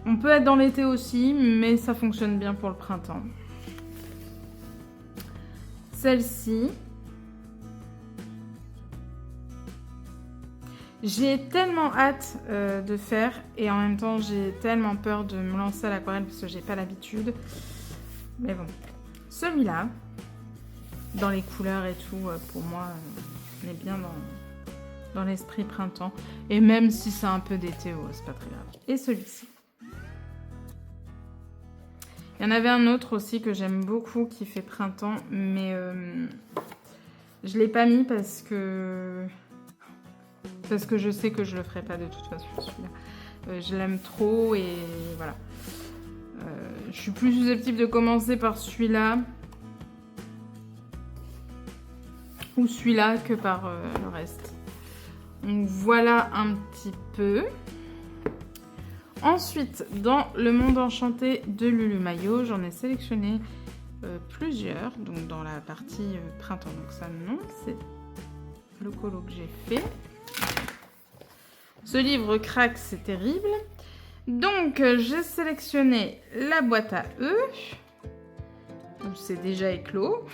on peut être dans l'été aussi, mais ça fonctionne bien pour le printemps. Celle-ci. J'ai tellement hâte de faire et en même temps j'ai tellement peur de me lancer à l'aquarelle parce que j'ai pas l'habitude. Mais bon, celui-là, dans les couleurs et tout, pour moi, on est bien dans l'esprit printemps. Et même si c'est un peu d'été, c'est pas très grave. Et celui-ci. Il y en avait un autre aussi que j'aime beaucoup qui fait printemps, mais je l'ai pas mis parce que je sais que je le ferai pas de toute façon celui-là. Je l'aime trop et voilà. Je suis plus susceptible de commencer par celui-là ou celui-là que par le reste. Donc voilà un petit peu. Ensuite, dans le monde enchanté de Lulu Maillot, j'en ai sélectionné plusieurs. Donc dans la partie printemps, donc ça non, c'est le colo que j'ai fait. Ce livre craque, c'est terrible. Donc j'ai sélectionné la boîte à œufs. C'est déjà éclos.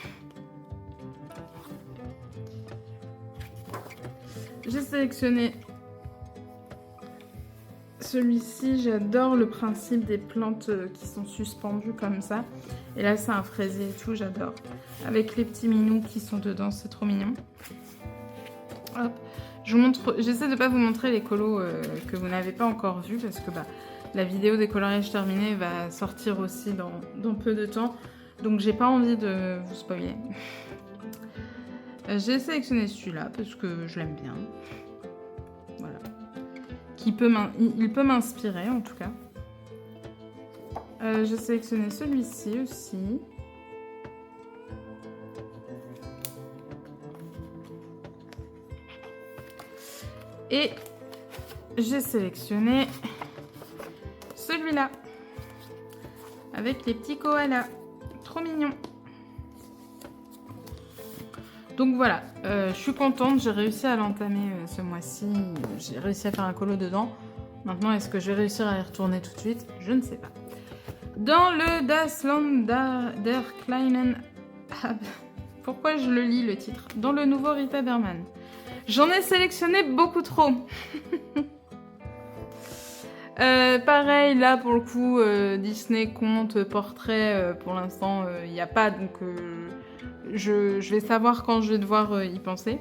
J'ai sélectionné celui-ci, j'adore le principe des plantes qui sont suspendues comme ça. Et là, c'est un fraisier et tout, j'adore. Avec les petits minous qui sont dedans, c'est trop mignon. Hop. J'essaie de ne pas vous montrer les colos que vous n'avez pas encore vus parce que la vidéo des coloriages terminés va sortir aussi dans peu de temps. Donc, j'ai pas envie de vous spoiler. J'ai sélectionné celui-là parce que je l'aime bien. Voilà. Il peut m'inspirer en tout cas. J'ai sélectionné celui-ci aussi. Et j'ai sélectionné celui-là. Avec les petits koalas. Trop mignon. Donc voilà, je suis contente, j'ai réussi à l'entamer ce mois-ci, j'ai réussi à faire un colo dedans. Maintenant, est-ce que je vais réussir à y retourner tout de suite? Je ne sais pas. Dans le Das Land der Kleinen... Pourquoi je le lis le titre? Dans le nouveau Rita Berman. J'en ai sélectionné beaucoup trop. Pareil, là pour le coup, Disney compte portrait, pour l'instant il n'y a pas, donc je vais savoir quand je vais devoir y penser.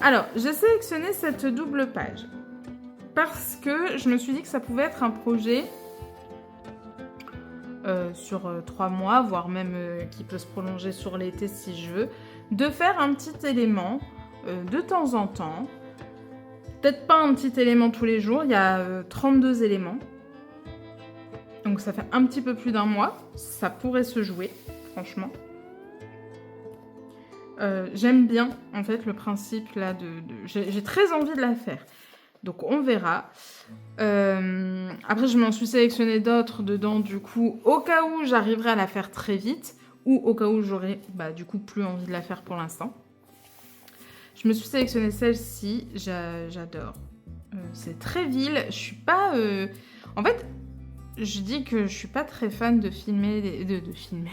Alors, j'ai sélectionné cette double page parce que je me suis dit que ça pouvait être un projet sur 3 mois, voire même qui peut se prolonger sur l'été si je veux, de faire un petit élément de temps en temps. Peut-être pas un petit élément tous les jours, il y a 32 éléments. Donc ça fait un petit peu plus d'un mois. Ça pourrait se jouer, franchement. J'aime bien, en fait, le principe là j'ai très envie de la faire. Donc on verra. Après, je m'en suis sélectionné d'autres dedans, du coup, au cas où j'arriverai à la faire très vite, ou au cas où j'aurai, du coup, plus envie de la faire pour l'instant. Je me suis sélectionné celle-ci, j'adore. C'est très vil. Je suis pas... En fait, je dis que je suis pas très fan de filmer... De filmer...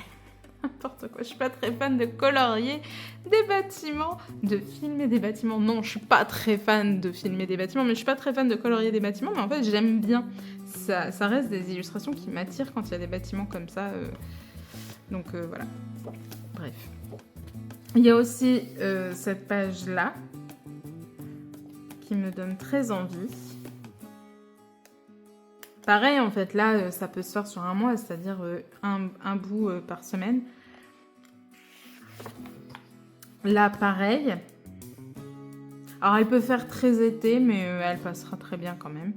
N'importe quoi. Je suis pas très fan de colorier des bâtiments. De filmer des bâtiments. Non, je suis pas très fan de filmer des bâtiments, mais je suis pas très fan de colorier des bâtiments. Mais en fait, j'aime bien. Ça reste des illustrations qui m'attirent quand il y a des bâtiments comme ça. Donc voilà. Bref. Il y a aussi cette page-là qui me donne très envie. Pareil, en fait, là, ça peut se faire sur un mois, c'est-à-dire un bout par semaine. Là, pareil. Alors, elle peut faire très été, mais elle passera très bien quand même.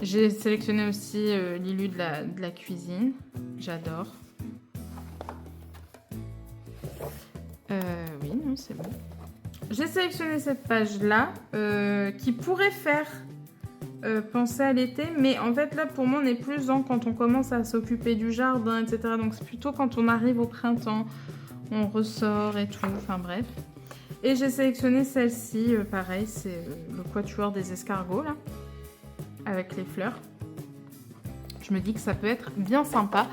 J'ai sélectionné aussi Lilu de la cuisine. J'adore. Oui, non, c'est bon. J'ai sélectionné cette page-là qui pourrait faire penser à l'été, mais en fait, là, pour moi, on est plus dans quand on commence à s'occuper du jardin, etc. Donc, c'est plutôt quand on arrive au printemps, on ressort et tout. Enfin, bref. Et j'ai sélectionné celle-ci, pareil, c'est le quatuor des escargots, là, avec les fleurs. Je me dis que ça peut être bien sympa.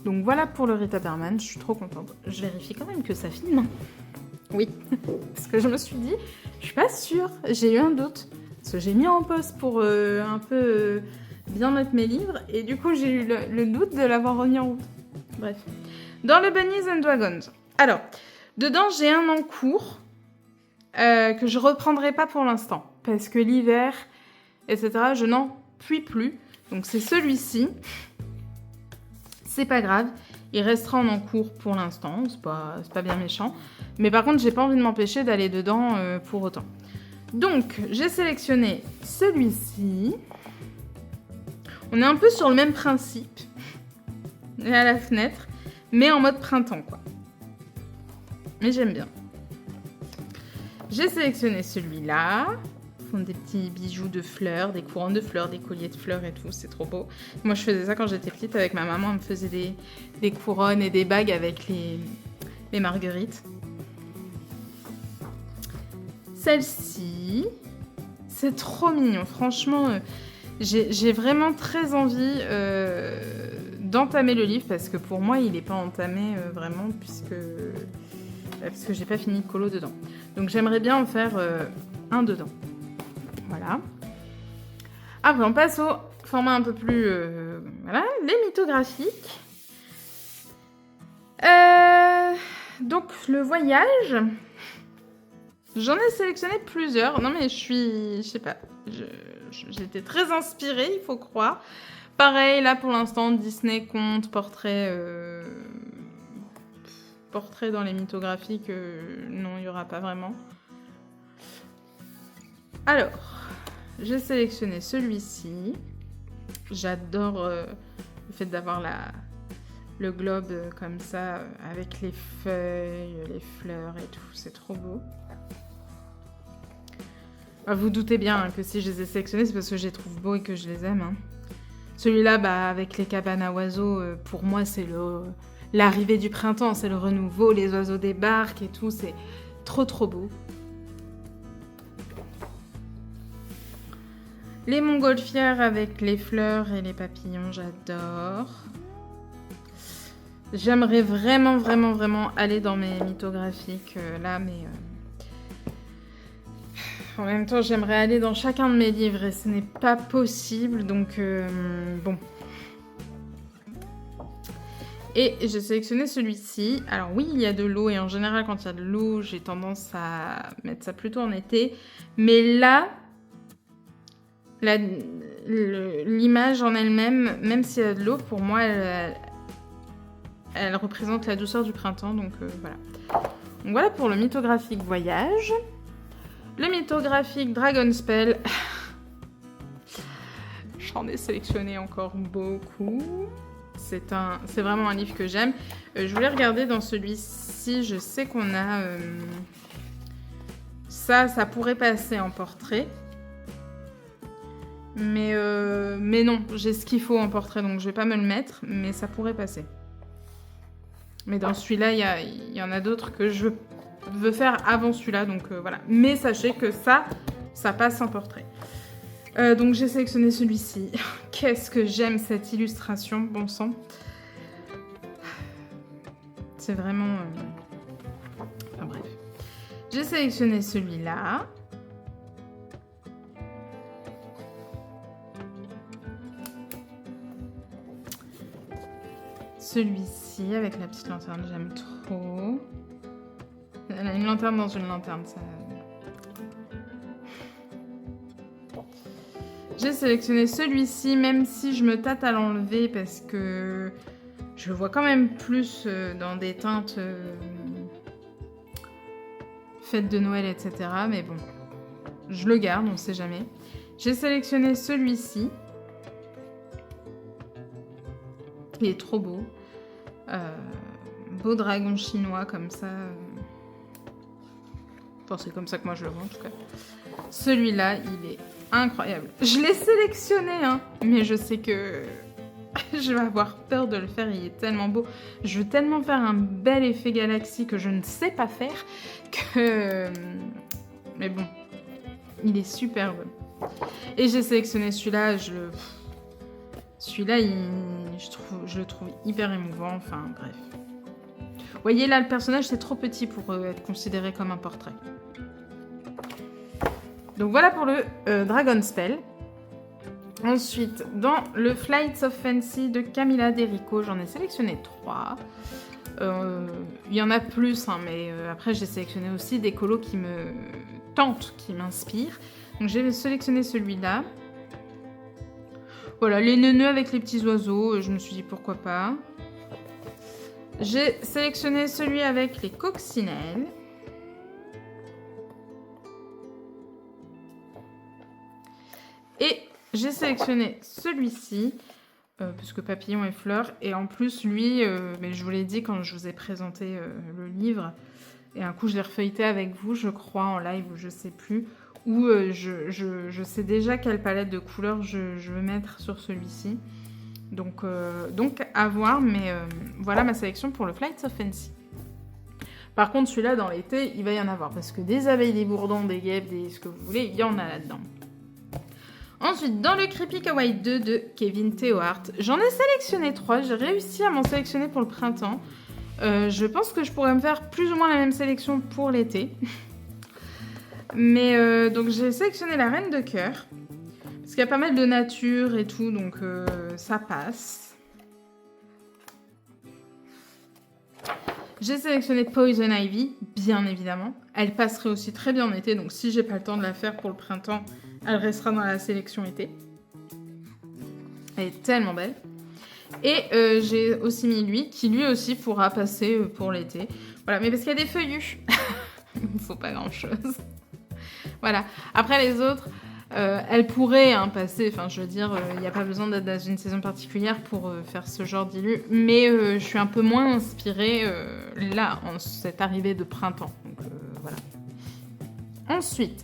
Donc voilà pour le Rita Berman, je suis trop contente. Je vérifie quand même que ça filme. Oui, parce que je me suis dit, je suis pas sûre, j'ai eu un doute. Parce que j'ai mis en pause pour un peu bien mettre mes livres, et du coup j'ai eu le doute de l'avoir remis en route. Bref. Dans le Bunnies and Dragons. Alors, dedans j'ai un en cours. Que je reprendrai pas pour l'instant parce que l'hiver, etc., je n'en puis plus. Donc c'est celui-ci. C'est pas grave, il restera en encours pour l'instant, c'est pas bien méchant. Mais par contre, j'ai pas envie de m'empêcher d'aller dedans pour autant. Donc, j'ai sélectionné celui-ci. On est un peu sur le même principe. Et à la fenêtre, mais en mode printemps, quoi. Mais j'aime bien. J'ai sélectionné celui-là. Ils font des petits bijoux de fleurs, des couronnes de fleurs, des colliers de fleurs et tout. C'est trop beau. Moi, je faisais ça quand j'étais petite avec ma maman. Elle me faisait des couronnes et des bagues avec les marguerites. Celle-ci, c'est trop mignon. Franchement, j'ai vraiment très envie d'entamer le livre parce que pour moi, il n'est pas entamé vraiment parce que j'ai pas fini de colo dedans. Donc j'aimerais bien en faire un dedans. Voilà. Après on passe au format un peu plus... voilà, les mythographiques. Donc le voyage. J'en ai sélectionné plusieurs. Non mais je sais pas. J'étais très inspirée, il faut croire. Pareil, là pour l'instant, Disney compte, portrait dans les mythographiques, non, il n'y aura pas vraiment. Alors, j'ai sélectionné celui-ci. J'adore le fait d'avoir le globe comme ça, avec les feuilles, les fleurs et tout. C'est trop beau. Vous doutez bien que si je les ai sélectionnés, c'est parce que je les trouve beaux et que je les aime. Hein. Celui-là, avec les cabanes à oiseaux, pour moi, c'est l'arrivée du printemps, c'est le renouveau, les oiseaux débarquent et tout, c'est trop trop beau. Les montgolfières avec les fleurs et les papillons, j'adore. J'aimerais vraiment, vraiment, vraiment aller dans mes mythographiques là, mais en même temps, j'aimerais aller dans chacun de mes livres et ce n'est pas possible, donc bon. Et j'ai sélectionné celui-ci. Alors oui, il y a de l'eau et en général, quand il y a de l'eau, j'ai tendance à mettre ça plutôt en été. Mais là, l'image en elle-même, même s'il y a de l'eau, pour moi, elle représente la douceur du printemps. Donc voilà. Donc voilà pour le mythographique voyage. Le mythographique Dragonspell. J'en ai sélectionné encore beaucoup. C'est vraiment un livre que j'aime. Je voulais regarder dans celui-ci. Je sais qu'on a... ça pourrait passer en portrait. Mais non, j'ai ce qu'il faut en portrait, donc je vais pas me le mettre. Mais ça pourrait passer. Mais dans celui-là, il y en a d'autres que je veux faire avant celui-là. Donc voilà. Mais sachez que ça passe en portrait. Donc j'ai sélectionné celui-ci. Qu'est-ce que j'aime cette illustration, bon sang. C'est vraiment... Enfin bref. J'ai sélectionné celui-là. Celui-ci avec la petite lanterne, j'aime trop. Elle a une lanterne dans une lanterne, ça... J'ai sélectionné celui-ci, même si je me tâte à l'enlever parce que je le vois quand même plus dans des teintes fête de Noël, etc. Mais bon, je le garde, on sait jamais. J'ai sélectionné celui-ci. Il est trop beau. Beau dragon chinois comme ça. Enfin, c'est comme ça que moi je le vois en tout cas. Celui-là, il est incroyable. Je l'ai sélectionné, hein, mais je sais que je vais avoir peur de le faire. Il est tellement beau. Je veux tellement faire un bel effet galaxie que je ne sais pas faire que... Mais bon, il est superbe. Et j'ai sélectionné celui-là. Celui-là, je le trouve hyper émouvant. Enfin, bref. Vous voyez, là, le personnage, c'est trop petit pour être considéré comme un portrait. Donc, voilà pour le Dragon Spell. Ensuite, dans le Flights of Fancy de Camilla Derico, j'en ai sélectionné 3. Il y en a plus, hein, mais après, j'ai sélectionné aussi des colos qui me tentent, qui m'inspirent. Donc, j'ai sélectionné celui-là. Voilà, les neuneux avec les petits oiseaux, je me suis dit pourquoi pas. J'ai sélectionné celui avec les coccinelles. Et j'ai sélectionné celui-ci, puisque papillon et fleurs. Et en plus, lui, mais je vous l'ai dit quand je vous ai présenté le livre, et un coup je l'ai refeuilleté avec vous, je crois, en live, ou je sais plus, où je sais déjà quelle palette de couleurs je veux mettre sur celui-ci. Donc à voir, mais voilà ma sélection pour le Flights of Fancy. Par contre, celui-là, dans l'été, il va y en avoir, parce que des abeilles, des bourdons, des guêpes, ce que vous voulez, il y en a là-dedans. Ensuite, dans le Creepy Kawaii 2 de Kevin Theohart, j'en ai sélectionné 3. J'ai réussi à m'en sélectionner pour le printemps. Je pense que je pourrais me faire plus ou moins la même sélection pour l'été. Mais donc j'ai sélectionné la Reine de Cœur. Parce qu'il y a pas mal de nature et tout, donc ça passe. J'ai sélectionné Poison Ivy, bien évidemment. Elle passerait aussi très bien en été, donc si j'ai pas le temps de la faire pour le printemps, elle restera dans la sélection été. Elle est tellement belle. Et j'ai aussi mis lui, qui lui aussi pourra passer pour l'été. Voilà, mais parce qu'il y a des feuillus. Il ne faut pas grand-chose. Voilà. Après, les autres, elles pourraient passer. Enfin, je veux dire, il n'y a pas besoin d'être dans une saison particulière pour faire ce genre d'illu. Mais je suis un peu moins inspirée là, en cette arrivée de printemps. Donc, voilà. Ensuite...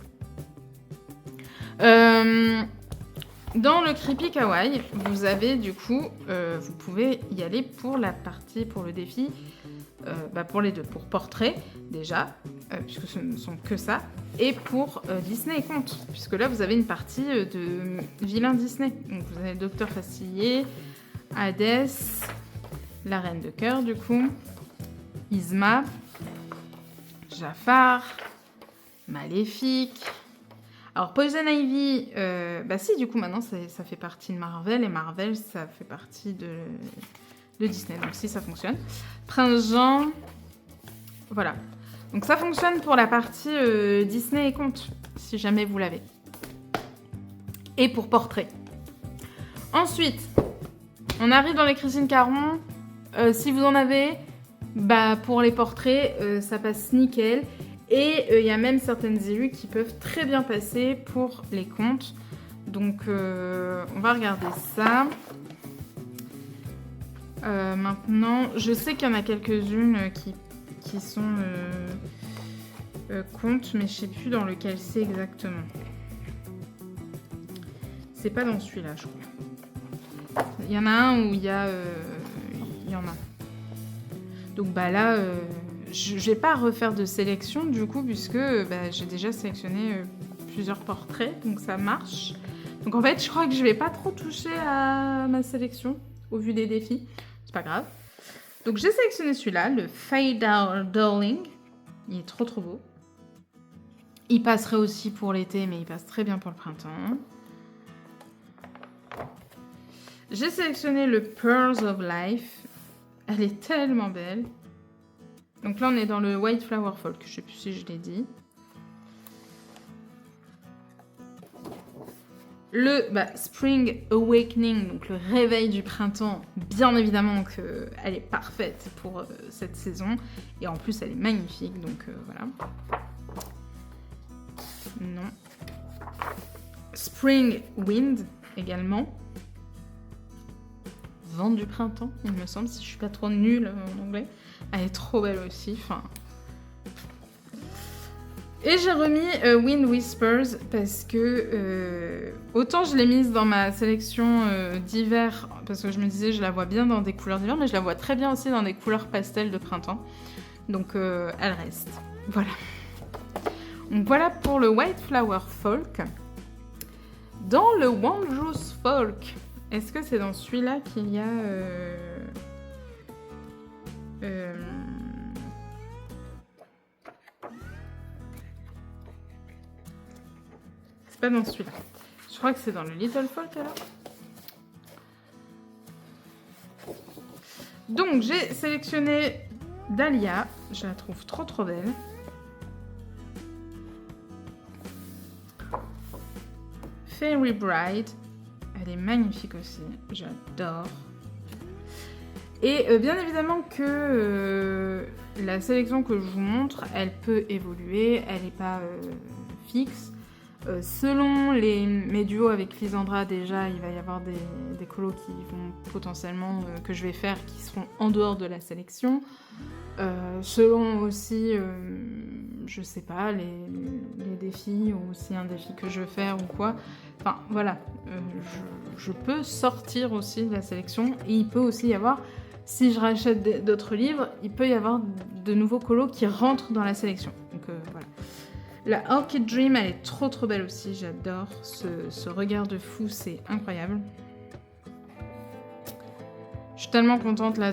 dans le Creepy Kawaii, vous avez du coup, vous pouvez y aller pour la partie, pour le défi, pour les deux, pour portrait déjà, puisque ce ne sont que ça, et pour Disney et contes, puisque là vous avez une partie de vilain Disney. Donc vous avez le Docteur Facilier, Hadès, la Reine de Cœur du coup, Yzma, Jafar, Maléfique. Alors, Poison Ivy, si, du coup, maintenant, ça fait partie de Marvel, et Marvel, ça fait partie de Disney, donc si, ça fonctionne. Prince Jean, voilà. Donc, ça fonctionne pour la partie Disney et contes, si jamais vous l'avez. Et pour portrait. Ensuite, on arrive dans les Christine Caron. Si vous en avez, pour les portraits, ça passe nickel. Et il y a même certaines élus qui peuvent très bien passer pour les contes. Donc, on va regarder ça. Maintenant, je sais qu'il y en a quelques-unes qui sont contes, mais je ne sais plus dans lequel c'est exactement. C'est pas dans celui-là, je crois. Il y en a un où il y en a. Donc, là... je vais pas refaire de sélection du coup puisque j'ai déjà sélectionné plusieurs portraits, donc ça marche. Donc en fait je crois que je vais pas trop toucher à ma sélection au vu des défis, c'est pas grave. Donc j'ai sélectionné celui-là, le Fade Out Darling, il est trop beau. Il passerait aussi pour l'été mais il passe très bien pour le printemps. J'ai sélectionné le Pearls of Life, elle est tellement belle. Donc là, on est dans le White Flower Folk, je ne sais plus si je l'ai dit. Le Spring Awakening, donc le réveil du printemps, bien évidemment qu'elle est parfaite pour cette saison. Et en plus, elle est magnifique, donc voilà. Non. Spring Wind, également. Vent du printemps, il me semble, si je suis pas trop nulle en anglais. Elle est trop belle aussi, enfin... Et j'ai remis Wind Whispers parce que autant je l'ai mise dans ma sélection d'hiver parce que je me disais je la vois bien dans des couleurs d'hiver, mais je la vois très bien aussi dans des couleurs pastel de printemps. Donc elle reste. Voilà. Donc voilà pour le White Flower Folk. Dans le Wondrous Folk, est-ce que c'est dans celui-là qu'il y a... C'est pas dans celui-là. Je crois que c'est dans le Little Folk alors. Donc j'ai sélectionné Dahlia. Je la trouve trop belle. Fairy Bride. Elle est magnifique aussi. J'adore. Et bien évidemment que la sélection que je vous montre, elle peut évoluer. Elle n'est pas fixe. Selon mes duos avec Lisandra, déjà, il va y avoir des colos qui vont potentiellement, que je vais faire, qui seront en dehors de la sélection. Selon aussi, je sais pas, les défis, ou aussi un défi que je veux faire ou quoi. Enfin, voilà, je peux sortir aussi de la sélection. Et il peut aussi y avoir, si je rachète d'autres livres, il peut y avoir de nouveaux colos qui rentrent dans la sélection. Donc voilà. La Orchid Dream, elle est trop belle aussi, j'adore. Ce regard de fou, c'est incroyable. Je suis tellement contente là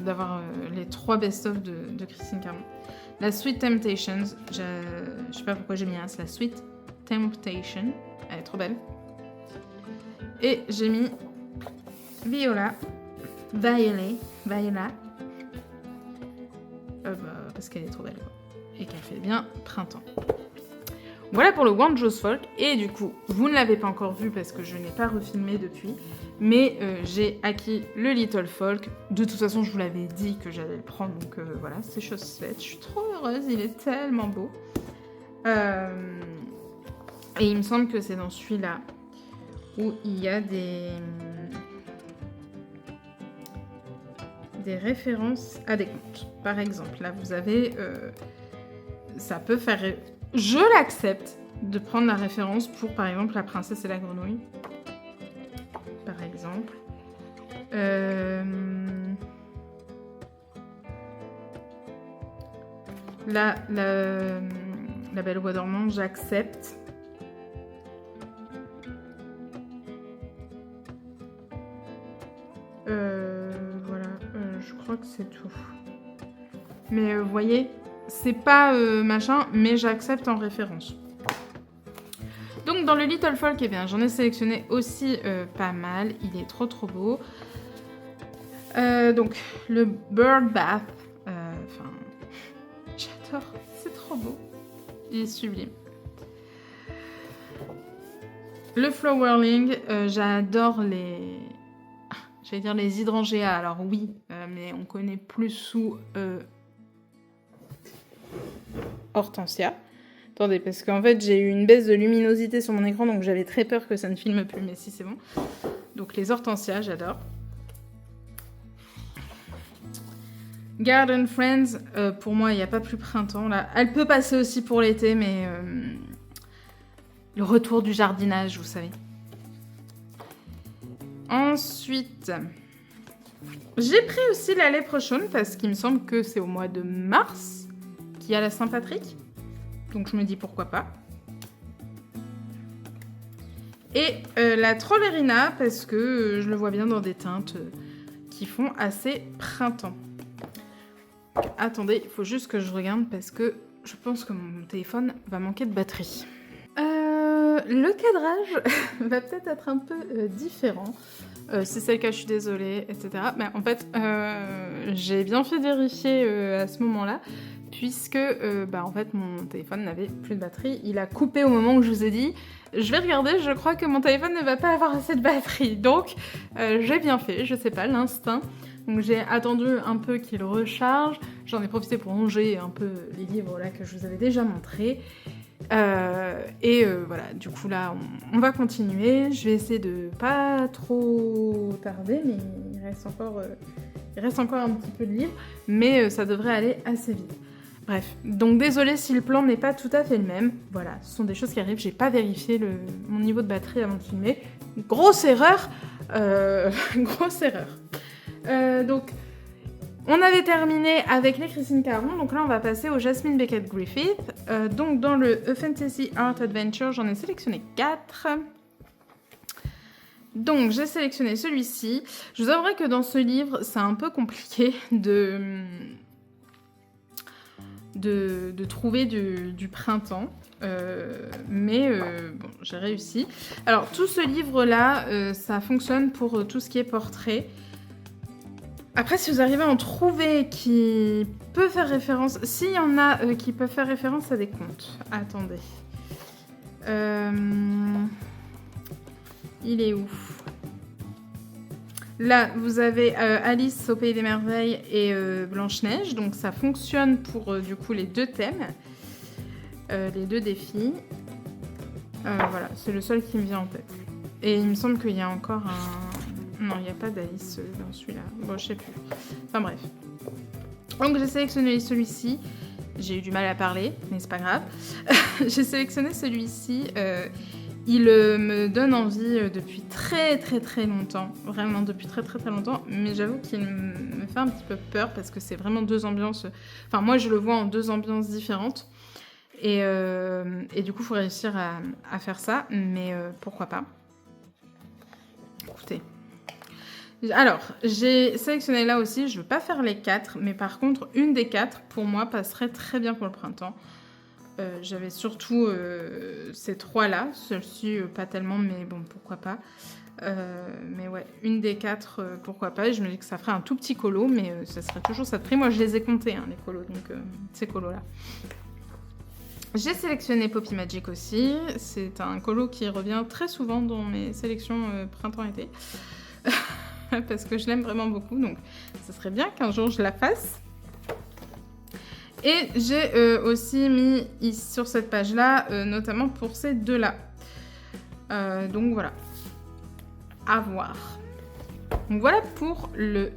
d'avoir les 3 best-of de Christine Caron. La Sweet Temptations, je sais pas pourquoi j'ai mis un, c'est la Sweet Temptation. Elle est trop belle. Et j'ai mis Viola. Parce qu'elle est trop belle, quoi. Et qu'elle fait bien printemps. Voilà pour le Wondrous Folk. Et du coup, vous ne l'avez pas encore vu parce que je n'ai pas refilmé depuis. Mais j'ai acquis le Little Folk. De toute façon, je vous l'avais dit que j'allais le prendre. Donc voilà, c'est chose faite. Je suis trop heureuse. Il est tellement beau. Et il me semble que c'est dans celui-là où il y a des références à des contes. Par exemple, là, vous avez... ça peut faire... Je l'accepte de prendre la référence pour, par exemple, La Princesse et la Grenouille. Par exemple. La Belle au Bois dormant, j'accepte. Voilà, je crois que c'est tout. Mais vous voyez... C'est pas machin, mais j'accepte en référence. Donc dans le Little Folk, eh bien, j'en ai sélectionné aussi pas mal. Il est trop beau. Donc le Bird Bath. Enfin, j'adore. C'est trop beau. Il est sublime. Le Flowerling, j'adore les... J'allais dire les hydrangeas. Alors oui, mais on connaît plus sous... Hortensia. Attendez, parce qu'en fait, j'ai eu une baisse de luminosité sur mon écran, donc j'avais très peur que ça ne filme plus, mais si, c'est bon. Donc, les hortensias, j'adore. Garden Friends, pour moi, il n'y a pas plus printemps, là. Elle peut passer aussi pour l'été, mais... le retour du jardinage, vous savez. Ensuite... J'ai pris aussi la Léprechaune, parce qu'il me semble que c'est au mois de mars... Il y a la Saint-Patrick, donc je me dis pourquoi pas. Et la Trollerina, parce que je le vois bien dans des teintes qui font assez printemps. Attendez, il faut juste que je regarde parce que je pense que mon téléphone va manquer de batterie. Le cadrage va peut-être être un peu différent. Si c'est le cas, je suis désolée, etc. Mais en fait, j'ai bien fait vérifier à ce moment-là. Puisque en fait mon téléphone n'avait plus de batterie, il a coupé au moment où je vous ai dit je vais regarder, je crois que mon téléphone ne va pas avoir assez de batterie, donc j'ai bien fait, je sais pas, l'instinct. Donc j'ai attendu un peu qu'il recharge, j'en ai profité pour ranger un peu les livres là que je vous avais déjà montrés, Voilà, du coup là, on va continuer. Je vais essayer de pas trop tarder, mais il reste encore un petit peu de livre, mais ça devrait aller assez vite. Bref, donc désolée si le plan n'est pas tout à fait le même. Voilà, ce sont des choses qui arrivent. J'ai pas vérifié mon niveau de batterie avant de filmer. Grosse erreur. Grosse erreur. Donc, on avait terminé avec les Christine Caron. Donc là, on va passer au Jasmine Beckett Griffith. Donc, dans le A Fantasy Art Adventure, j'en ai sélectionné 4. Donc, j'ai sélectionné celui-ci. Je vous avouerai que dans ce livre, c'est un peu compliqué de trouver du printemps. Mais bon, j'ai réussi. Alors, tout ce livre-là, ça fonctionne pour tout ce qui est portrait. Après, si vous arrivez à en trouver qui peut faire référence... S'il y en a qui peuvent faire référence à des contes. Attendez. Il est où ? Là, vous avez Alice au Pays des Merveilles et Blanche-Neige. Donc, ça fonctionne pour, du coup, les 2 thèmes. Les 2 défis. Voilà, c'est le seul qui me vient en tête. Et il me semble qu'il y a encore un... Non, il n'y a pas d'Alice dans celui-là. Bon, je sais plus. Enfin, bref. Donc, j'ai sélectionné celui-ci. J'ai eu du mal à parler, mais c'est pas grave. J'ai sélectionné celui-ci... Il me donne envie depuis très très très longtemps, vraiment depuis très très très longtemps, mais j'avoue qu'il me fait un petit peu peur parce que c'est vraiment 2 ambiances, enfin moi je le vois en 2 ambiances différentes et du coup il faut réussir à faire ça, mais pourquoi pas. Écoutez. Alors, j'ai sélectionné là aussi, je ne veux pas faire les 4, mais par contre une des 4 pour moi passerait très bien pour le printemps. J'avais surtout ces 3 là, celle-ci pas tellement, mais bon pourquoi pas. Mais ouais, une des 4 pourquoi pas. Et je me dis que ça ferait un tout petit colo, mais ça serait toujours ça de prix. Moi je les ai comptés les colos, donc ces colos là. J'ai sélectionné Poppy Magic aussi. C'est un colo qui revient très souvent dans mes sélections printemps-été. Parce que je l'aime vraiment beaucoup, donc ça serait bien qu'un jour je la fasse. Et j'ai aussi mis sur cette page-là, notamment pour ces 2-là. Donc voilà. À voir. Donc voilà pour le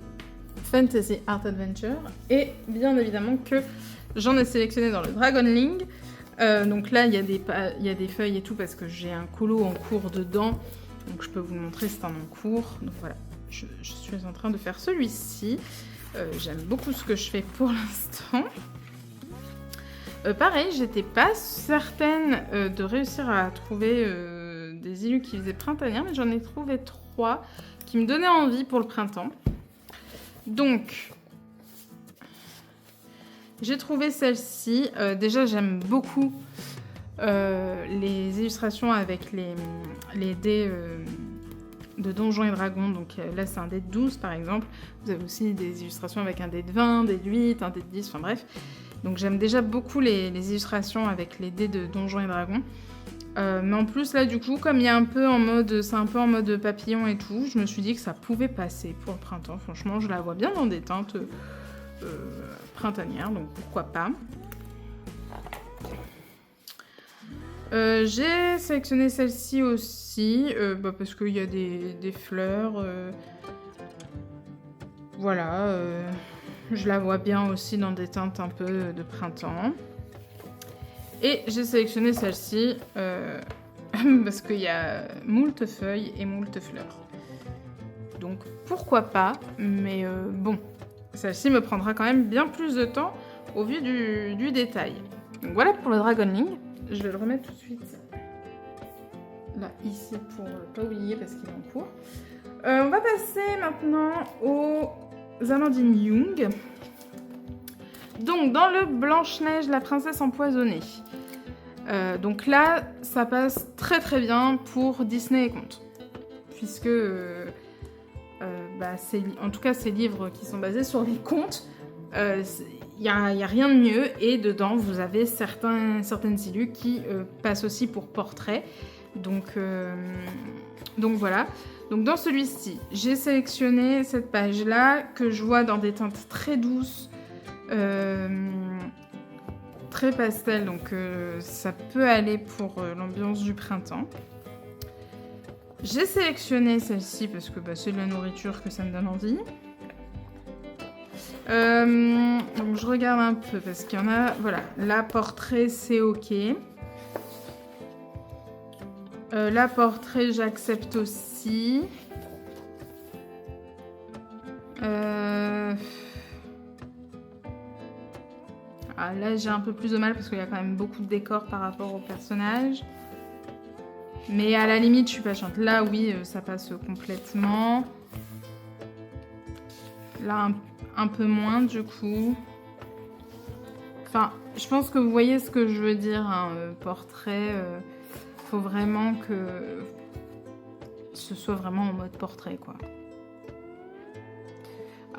Fantasy Art Adventure. Et bien évidemment que j'en ai sélectionné dans le Dragonling. Donc là, il y a des feuilles et tout parce que j'ai un colo en cours dedans. Donc je peux vous le montrer, c'est un en cours. Donc voilà, je suis en train de faire celui-ci. J'aime beaucoup ce que je fais pour l'instant. Pareil, j'étais pas certaine de réussir à trouver des illus qui faisaient printanière, mais j'en ai trouvé 3 qui me donnaient envie pour le printemps. Donc, j'ai trouvé celle-ci. Déjà, j'aime beaucoup les illustrations avec les dés de Donjons et Dragons. Donc là, c'est un dé de 12, par exemple. Vous avez aussi des illustrations avec un dé de 20, dé de 8, un dé de 10, enfin bref. Donc j'aime déjà beaucoup les illustrations avec les dés de Donjons et Dragons. Mais en plus là du coup comme il y a un peu en mode, c'est un peu en mode papillon et tout, je me suis dit que ça pouvait passer pour le printemps. Franchement je la vois bien dans des teintes printanières, donc pourquoi pas. J'ai sélectionné celle-ci aussi parce qu'il y a des fleurs. Voilà. Je la vois bien aussi dans des teintes un peu de printemps. Et j'ai sélectionné celle-ci parce qu'il y a moult feuilles et moult fleurs. Donc pourquoi pas, mais bon, celle-ci me prendra quand même bien plus de temps au vu du détail. Donc voilà pour le Dragonling. Je vais le remettre tout de suite là, ici, pour pas oublier parce qu'il est en cours. On va passer maintenant aux Amandine Young. Donc dans le Blanche-Neige, la princesse empoisonnée. Donc là, ça passe très très bien pour Disney et contes. Puisque, en tout cas, ces livres qui sont basés sur les contes, il n'y a rien de mieux. Et dedans, vous avez certaines illus qui passent aussi pour portraits. Donc voilà. Donc dans celui-ci, j'ai sélectionné cette page-là que je vois dans des teintes très douces. très pastel, donc ça peut aller pour l'ambiance du printemps. J'ai sélectionné celle-ci parce que c'est de la nourriture que ça me donne envie. Donc je regarde un peu parce qu'il y en a... Voilà, la portrait c'est ok. La portrait j'accepte aussi. Ah, là j'ai un peu plus de mal parce qu'il y a quand même beaucoup de décors par rapport au personnage. Mais à la limite je suis pas chiante. Là oui ça passe complètement. Là un peu moins du coup. Enfin je pense que vous voyez ce que je veux dire. Hein, portrait, faut vraiment que ce soit vraiment en mode portrait quoi.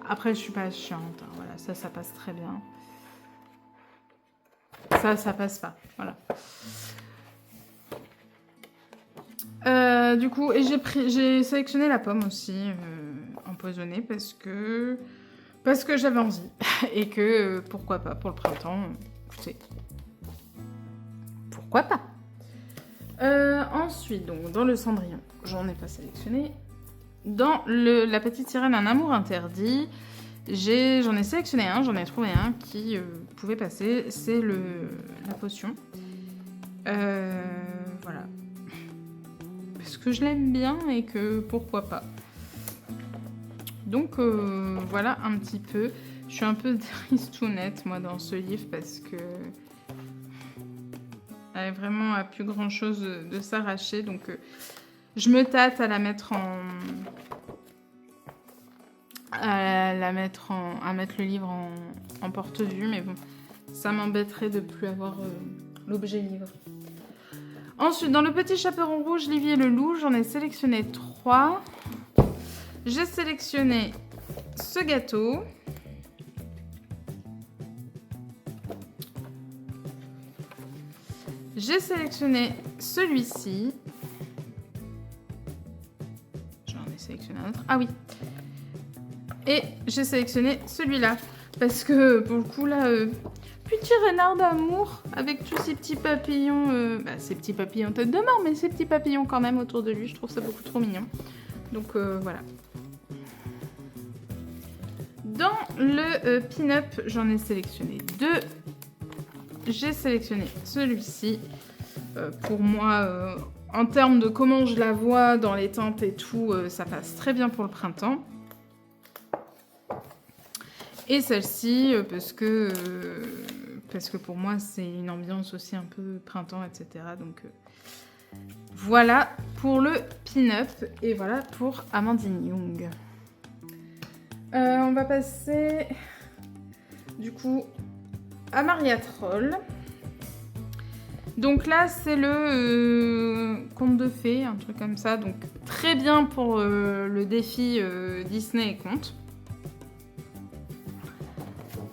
Après je suis pas chiante. Hein, voilà, ça passe très bien. Ça passe pas. Voilà. Du coup, et j'ai sélectionné la pomme aussi, empoisonnée, parce que j'avais envie. Et que, pourquoi pas, pour le printemps, écoutez, pourquoi pas. Ensuite, donc, dans le cendrillon, j'en ai pas sélectionné. Dans la petite sirène, un amour interdit, j'en ai sélectionné un, j'en ai trouvé un qui pouvait passer, c'est la potion. Voilà. Parce que je l'aime bien et que pourquoi pas. Donc voilà un petit peu. Je suis un peu tristounette moi dans ce livre parce que elle est vraiment à plus grand chose de s'arracher. Donc je me tâte à la mettre à mettre le livre en porte-vue, mais bon, ça m'embêterait de plus avoir l'objet livre. Ensuite, dans le petit chaperon rouge, Livy et le loup, j'en ai sélectionné 3. J'ai sélectionné ce gâteau. J'ai sélectionné celui-ci. J'en ai sélectionné un autre. Ah oui. Et j'ai sélectionné celui-là. Parce que, pour le coup, là... petit renard d'amour avec tous ces petits papillons, ces petits papillons tête de mort, mais ces petits papillons quand même autour de lui, je trouve ça beaucoup trop mignon. Donc voilà. Dans le pin-up, j'en ai sélectionné 2. J'ai sélectionné celui-ci. Pour moi, en termes de comment je la vois dans les teintes et tout, ça passe très bien pour le printemps. Et celle-ci, parce que pour moi, c'est une ambiance aussi un peu printemps, etc. Donc voilà pour le pin-up et voilà pour Amandine Young. On va passer du coup à Maria Troll. Donc là, c'est le conte de fées, un truc comme ça. Donc très bien pour le défi Disney et contes.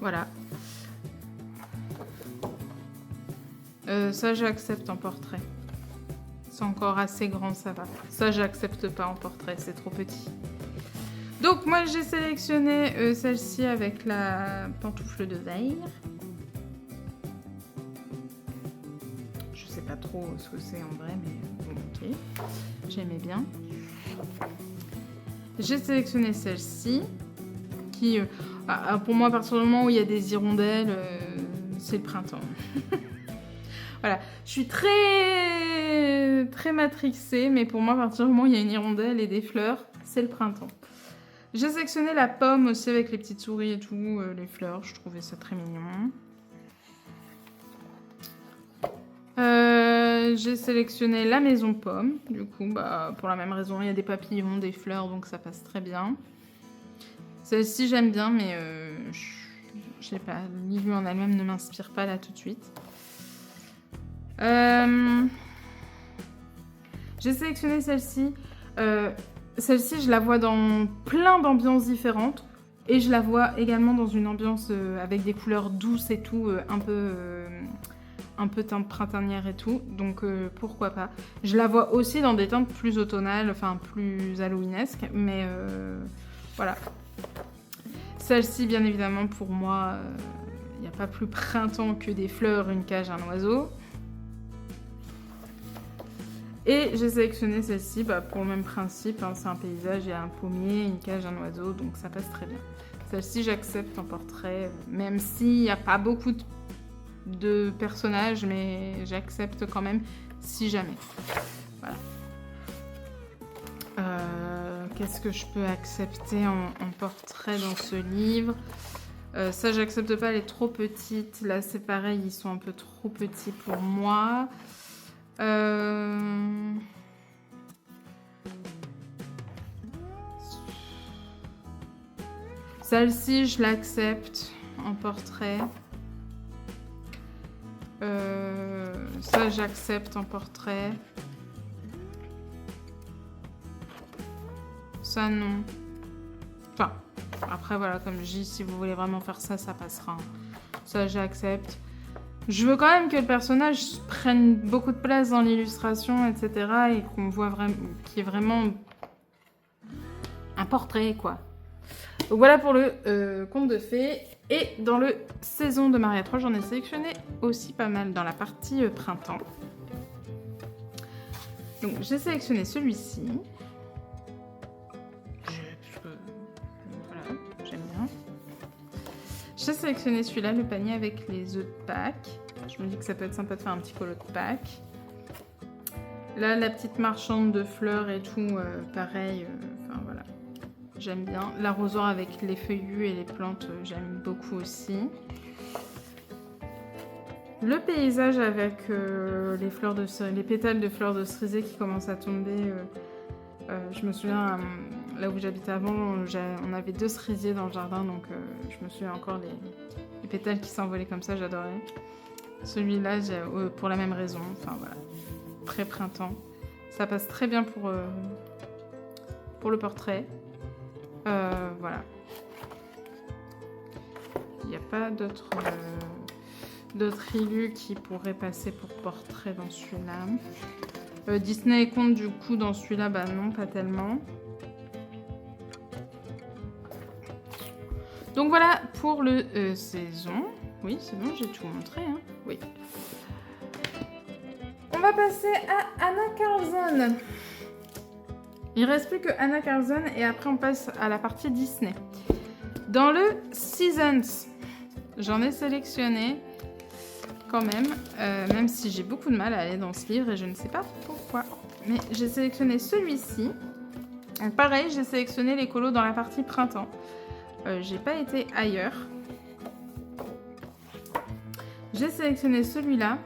Voilà. Ça, j'accepte en portrait. C'est encore assez grand, ça va. Ça, j'accepte pas en portrait, c'est trop petit. Donc, moi, j'ai sélectionné celle-ci avec la pantoufle de verre. Je sais pas trop ce que c'est en vrai, mais bon, ok. J'aimais bien. J'ai sélectionné celle-ci, qui... pour moi, à partir du moment où il y a des hirondelles, c'est le printemps. Voilà, je suis très très matrixée, mais pour moi, à partir du moment où il y a une hirondelle et des fleurs, c'est le printemps. J'ai sélectionné la pomme aussi avec les petites souris et tout, les fleurs, je trouvais ça très mignon. J'ai sélectionné la maison pomme, du coup, pour la même raison, il y a des papillons, des fleurs, donc ça passe très bien. Celle-ci, j'aime bien, mais je sais pas, le livre en elle-même ne m'inspire pas là tout de suite. J'ai sélectionné celle-ci. Celle-ci, je la vois dans plein d'ambiances différentes. Et je la vois également dans une ambiance avec des couleurs douces et tout, un peu teinte printanière et tout. Donc pourquoi pas. Je la vois aussi dans des teintes plus automnales, enfin plus halloweenesques. Mais voilà. Celle-ci, bien évidemment, pour moi, il n'y a pas plus printemps que des fleurs, une cage, un oiseau. Et j'ai sélectionné celle-ci pour le même principe, hein, c'est un paysage, il y a un pommier, une cage, un oiseau, donc ça passe très bien. Celle-ci, j'accepte en portrait, même s'il n'y a pas beaucoup de personnages, mais j'accepte quand même si jamais. Voilà. Qu'est-ce que je peux accepter en portrait dans ce livre? Ça, j'accepte pas, elle est trop petite. Là, c'est pareil, ils sont un peu trop petits pour moi. Celle-ci, je l'accepte en portrait. Ça, j'accepte en portrait. Ça, non. Enfin, après, voilà, comme je dis, si vous voulez vraiment faire ça, ça passera. Ça, j'accepte. Je veux quand même que le personnage prenne beaucoup de place dans l'illustration, etc. Et qu'on voit vraiment... qu'il y ait vraiment un portrait, quoi. Donc voilà pour le conte de fées. Et dans le saison de Maria 3, j'en ai sélectionné aussi pas mal dans la partie printemps. Donc j'ai sélectionné celui-ci. Voilà, j'aime bien. J'ai sélectionné celui-là, le panier avec les œufs de Pâques. Je me dis que ça peut être sympa de faire un petit colo de Pâques. Là, la petite marchande de fleurs et tout, pareil. Enfin voilà. J'aime bien. L'arrosoir avec les feuillus et les plantes, j'aime beaucoup aussi. Le paysage avec les pétales de fleurs de cerisier qui commencent à tomber. Je me souviens, là où j'habitais avant, on avait 2 cerisiers dans le jardin, donc je me souviens encore les pétales qui s'envolaient comme ça, j'adorais. Celui-là, pour la même raison. Enfin voilà, très printemps. Ça passe très bien pour le portrait. Voilà. Il n'y a pas d'autres illus qui pourraient passer pour portrait dans celui-là. Disney et conte du coup dans celui-là, bah non, pas tellement. Donc voilà pour le saison. Oui, c'est bon, j'ai tout montré. Hein. Oui. On va passer à Anna Carlson. Il reste plus que Anna Carlson et après on passe à la partie Disney. Dans le Seasons, j'en ai sélectionné quand même si j'ai beaucoup de mal à aller dans ce livre et je ne sais pas pourquoi. Mais j'ai sélectionné celui-ci. Pareil, j'ai sélectionné les colos dans la partie printemps. J'ai pas été ailleurs. J'ai sélectionné celui-là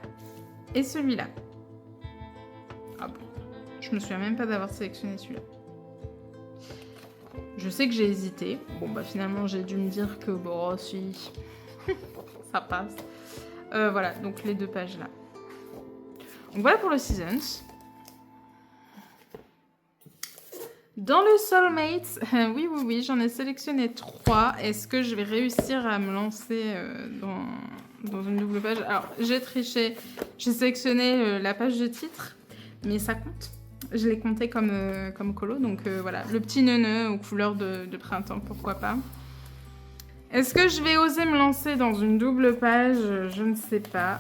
et celui-là. Ah bon. Je me souviens même pas d'avoir sélectionné celui-là. Je sais que j'ai hésité. Bon bah finalement j'ai dû me dire que bon si ça passe. Voilà, donc les 2 pages là. Donc voilà pour le Seasons. Dans le Soulmates, oui, j'en ai sélectionné 3. Est-ce que je vais réussir à me lancer dans une double page? Alors, j'ai triché. J'ai sélectionné la page de titre, mais ça compte. Je l'ai compté comme colo, donc voilà. Le petit neuneu aux couleurs de printemps, pourquoi pas. Est-ce que je vais oser me lancer dans une double page? Je ne sais pas.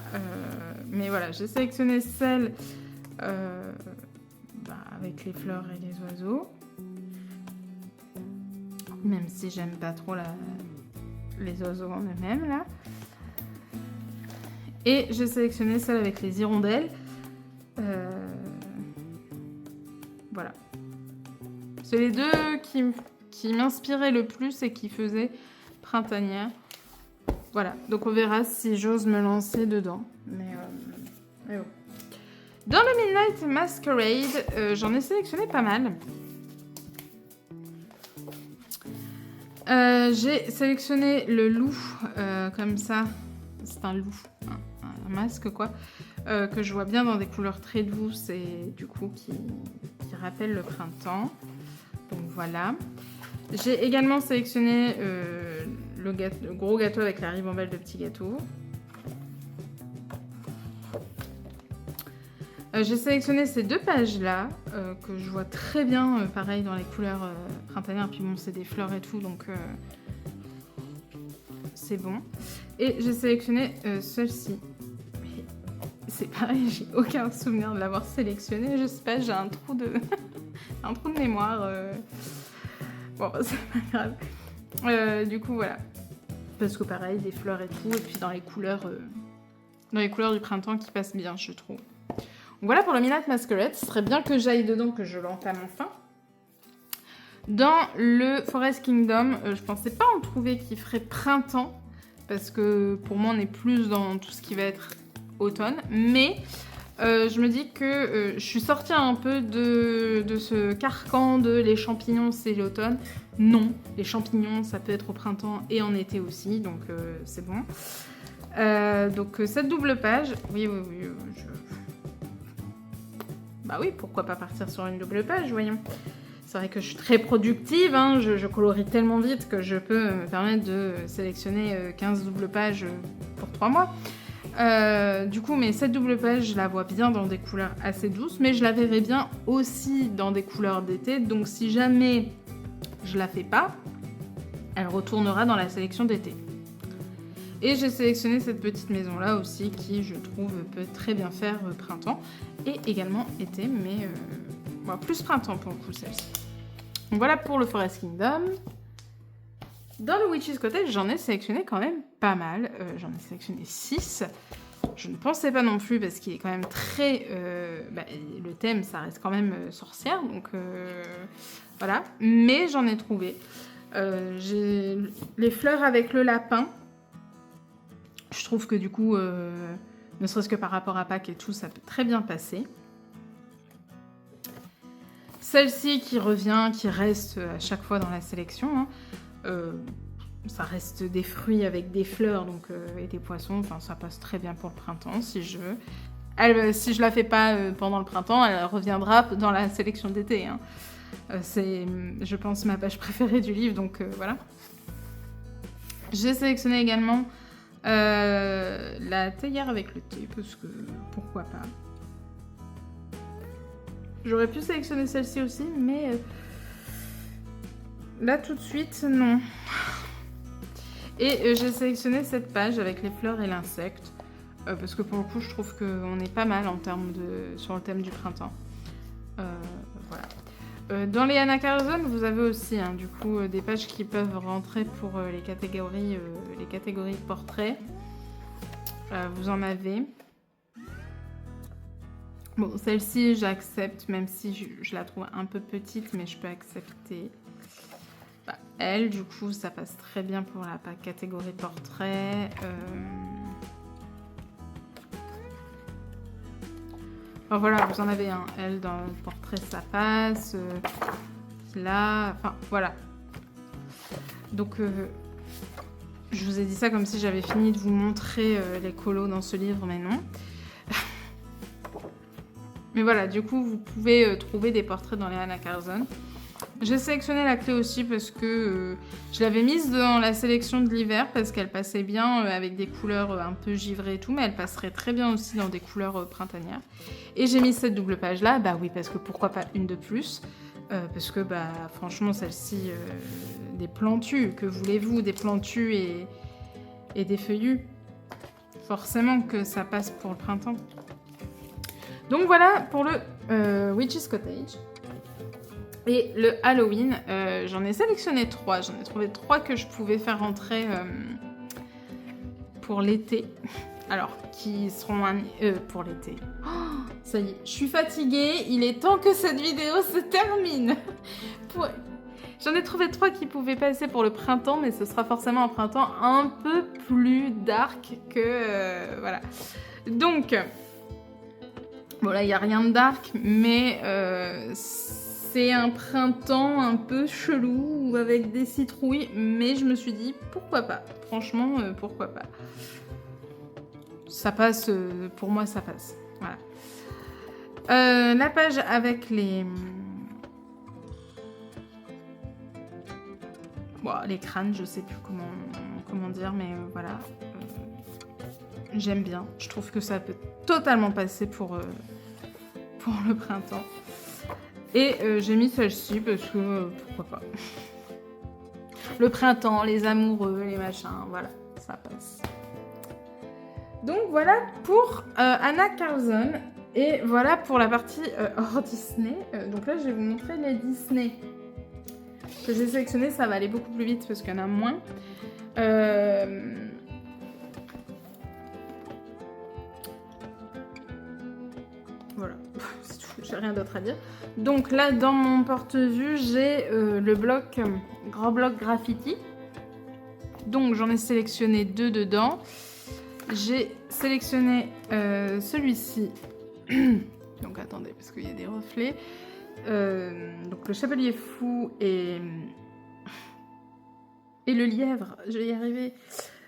Mais voilà, j'ai sélectionné celle avec les fleurs et les oiseaux. Même si j'aime pas trop les oiseaux en eux-mêmes, là. Et j'ai sélectionné celle avec les hirondelles. Voilà. C'est les 2 qui m'inspiraient le plus et qui faisaient printanière. Voilà. Donc on verra si j'ose me lancer dedans. Mais bon. Dans le Midnight Masquerade, j'en ai sélectionné pas mal. J'ai sélectionné le loup, comme ça. C'est un loup, un masque quoi, que je vois bien dans des couleurs très douces et du coup qui rappellent le printemps. Donc voilà. J'ai également sélectionné le gros gâteau avec la ribambelle de petits gâteaux. J'ai sélectionné ces 2 pages-là, que je vois très bien, pareil, dans les couleurs printanières. Puis bon, c'est des fleurs et tout, donc c'est bon. Et j'ai sélectionné celle-ci. Mais c'est pareil, j'ai aucun souvenir de l'avoir sélectionné. Je sais pas, j'ai un trou de... un trou de mémoire. Bon, c'est pas grave. Du coup, voilà. Parce que pareil, des fleurs et tout. Et puis dans les couleurs du printemps qui passent bien, je trouve. Donc voilà pour le Midnight Masquerade. Ce serait bien que j'aille dedans, que je l'entame enfin. Dans le Forest Kingdom, je pensais pas en trouver qui ferait printemps. Parce que pour moi, on est plus dans tout ce qui va être automne. Mais je me dis que je suis sortie un peu de ce carcan de les champignons, c'est l'automne. Non, les champignons, ça peut être au printemps et en été aussi. Donc c'est bon. Donc cette double page, oui, bah oui, pourquoi pas partir sur une double page, voyons. C'est vrai que je suis très productive, hein, je colorie tellement vite que je peux me permettre de sélectionner 15 doubles pages pour 3 mois. Du coup, mais cette double page, je la vois bien dans des couleurs assez douces, mais je la verrai bien aussi dans des couleurs d'été. Donc si jamais je la fais pas, elle retournera dans la sélection d'été. Et j'ai sélectionné cette petite maison-là aussi qui, je trouve, peut très bien faire printemps et également été, mais bon, plus printemps pour le coup, celle-ci. Donc voilà pour le Forest Kingdom. Dans le Witch's Cottage, j'en ai sélectionné quand même pas mal. J'en ai sélectionné 6. Je ne pensais pas non plus parce qu'il est quand même très... le thème, ça reste quand même sorcière, donc voilà. Mais j'en ai trouvé. J'ai les fleurs avec le lapin. Je trouve que du coup, ne serait-ce que par rapport à Pâques et tout, ça peut très bien passer. Celle-ci qui revient, qui reste à chaque fois dans la sélection, hein. Ça reste des fruits avec des fleurs donc, et des poissons, enfin ça passe très bien pour le printemps si je veux. Si je la fais pas pendant le printemps, elle reviendra dans la sélection d'été. Hein. C'est, je pense, ma page préférée du livre, donc voilà. J'ai sélectionné également la théière avec le thé, parce que pourquoi pas. J'aurais pu sélectionner celle-ci aussi, mais là tout de suite, non. Et j'ai sélectionné cette page avec les fleurs et l'insecte, parce que pour le coup, je trouve qu'on est pas mal en termes sur le thème du printemps. Voilà. Dans les Anna Carlson, vous avez aussi, hein, du coup, des pages qui peuvent rentrer pour les catégories portraits. Vous en avez. Bon, celle-ci, j'accepte, même si je la trouve un peu petite, mais je peux accepter. Bah, elle, du coup, ça passe très bien pour la catégorie portrait. Enfin, voilà, vous en avez un. Elle, dans le portrait, ça passe. Là, enfin, voilà. Donc, je vous ai dit ça comme si j'avais fini de vous montrer les colos dans ce livre, mais non. Mais voilà, du coup, vous pouvez trouver des portraits dans les Anna Carlson. J'ai sélectionné la clé aussi parce que je l'avais mise dans la sélection de l'hiver parce qu'elle passait bien avec des couleurs un peu givrées et tout, mais elle passerait très bien aussi dans des couleurs printanières. Et j'ai mis cette double page là, bah oui, parce que pourquoi pas une de plus, parce que bah franchement celle-ci, des plantus, que voulez-vous, des plantus et des feuillus, forcément que ça passe pour le printemps. Donc voilà pour le Witch's Cottage. Et le Halloween, j'en ai sélectionné 3. J'en ai trouvé 3 que je pouvais faire rentrer pour l'été. Alors, qui seront pour l'été. Oh, ça y est, je suis fatiguée. Il est temps que cette vidéo se termine. J'en ai trouvé 3 qui pouvaient passer pour le printemps, mais ce sera forcément un printemps un peu plus dark que... voilà. Donc... Bon, là, il n'y a rien de dark, mais c'est un printemps un peu chelou, avec des citrouilles, mais je me suis dit, pourquoi pas? Franchement, pourquoi pas? Ça passe, pour moi, ça passe. Voilà. La page avec les... Bon, les crânes, je sais plus comment dire, mais voilà. J'aime bien. Je trouve que ça peut totalement passer pour le printemps. Et j'ai mis celle-ci parce que pourquoi pas. Le printemps, les amoureux, les machins, voilà, ça passe. Donc voilà pour Anna Carlson. Et voilà pour la partie hors Disney. Donc là, je vais vous montrer les Disney que j'ai sélectionnés. Ça va aller beaucoup plus vite parce qu'il y en a moins. Voilà, c'est tout. J'ai rien d'autre à dire. Donc là, dans mon porte-vue, j'ai le bloc, grand bloc graffiti. Donc j'en ai sélectionné 2 dedans. J'ai sélectionné celui-ci. Donc attendez, parce qu'il y a des reflets. Donc le Chapelier Fou et le Lièvre, je vais y arriver,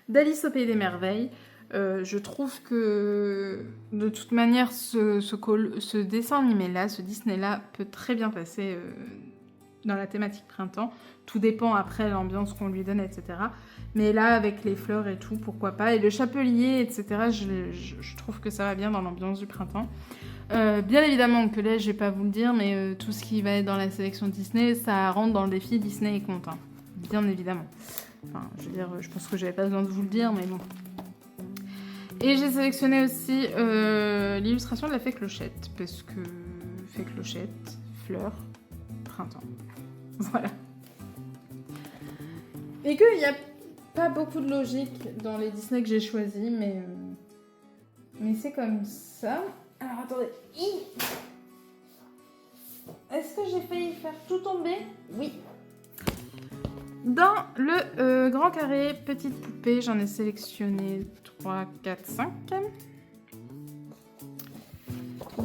d'Alice au Pays des Merveilles. Je trouve que de toute manière, ce dessin animé-là, ce Disney-là, peut très bien passer dans la thématique printemps. Tout dépend après l'ambiance qu'on lui donne, etc. Mais là, avec les fleurs et tout, pourquoi pas. Et le chapelier, etc., je trouve que ça va bien dans l'ambiance du printemps. Bien évidemment que là, je vais pas vous le dire, mais tout ce qui va être dans la sélection Disney, ça rentre dans le défi Disney et compte. Hein. Bien évidemment. Enfin, je veux dire, je pense que j'avais pas besoin de vous le dire, mais bon. Et j'ai sélectionné aussi l'illustration de la fée Clochette, parce que fée Clochette, fleurs, printemps. Voilà. Et qu'il n'y a pas beaucoup de logique dans les Disney que j'ai choisis, mais c'est comme ça. Alors attendez. Est-ce que j'ai failli faire tout tomber? Oui. Dans le grand carré petite poupée, j'en ai sélectionné 3, 4, 5.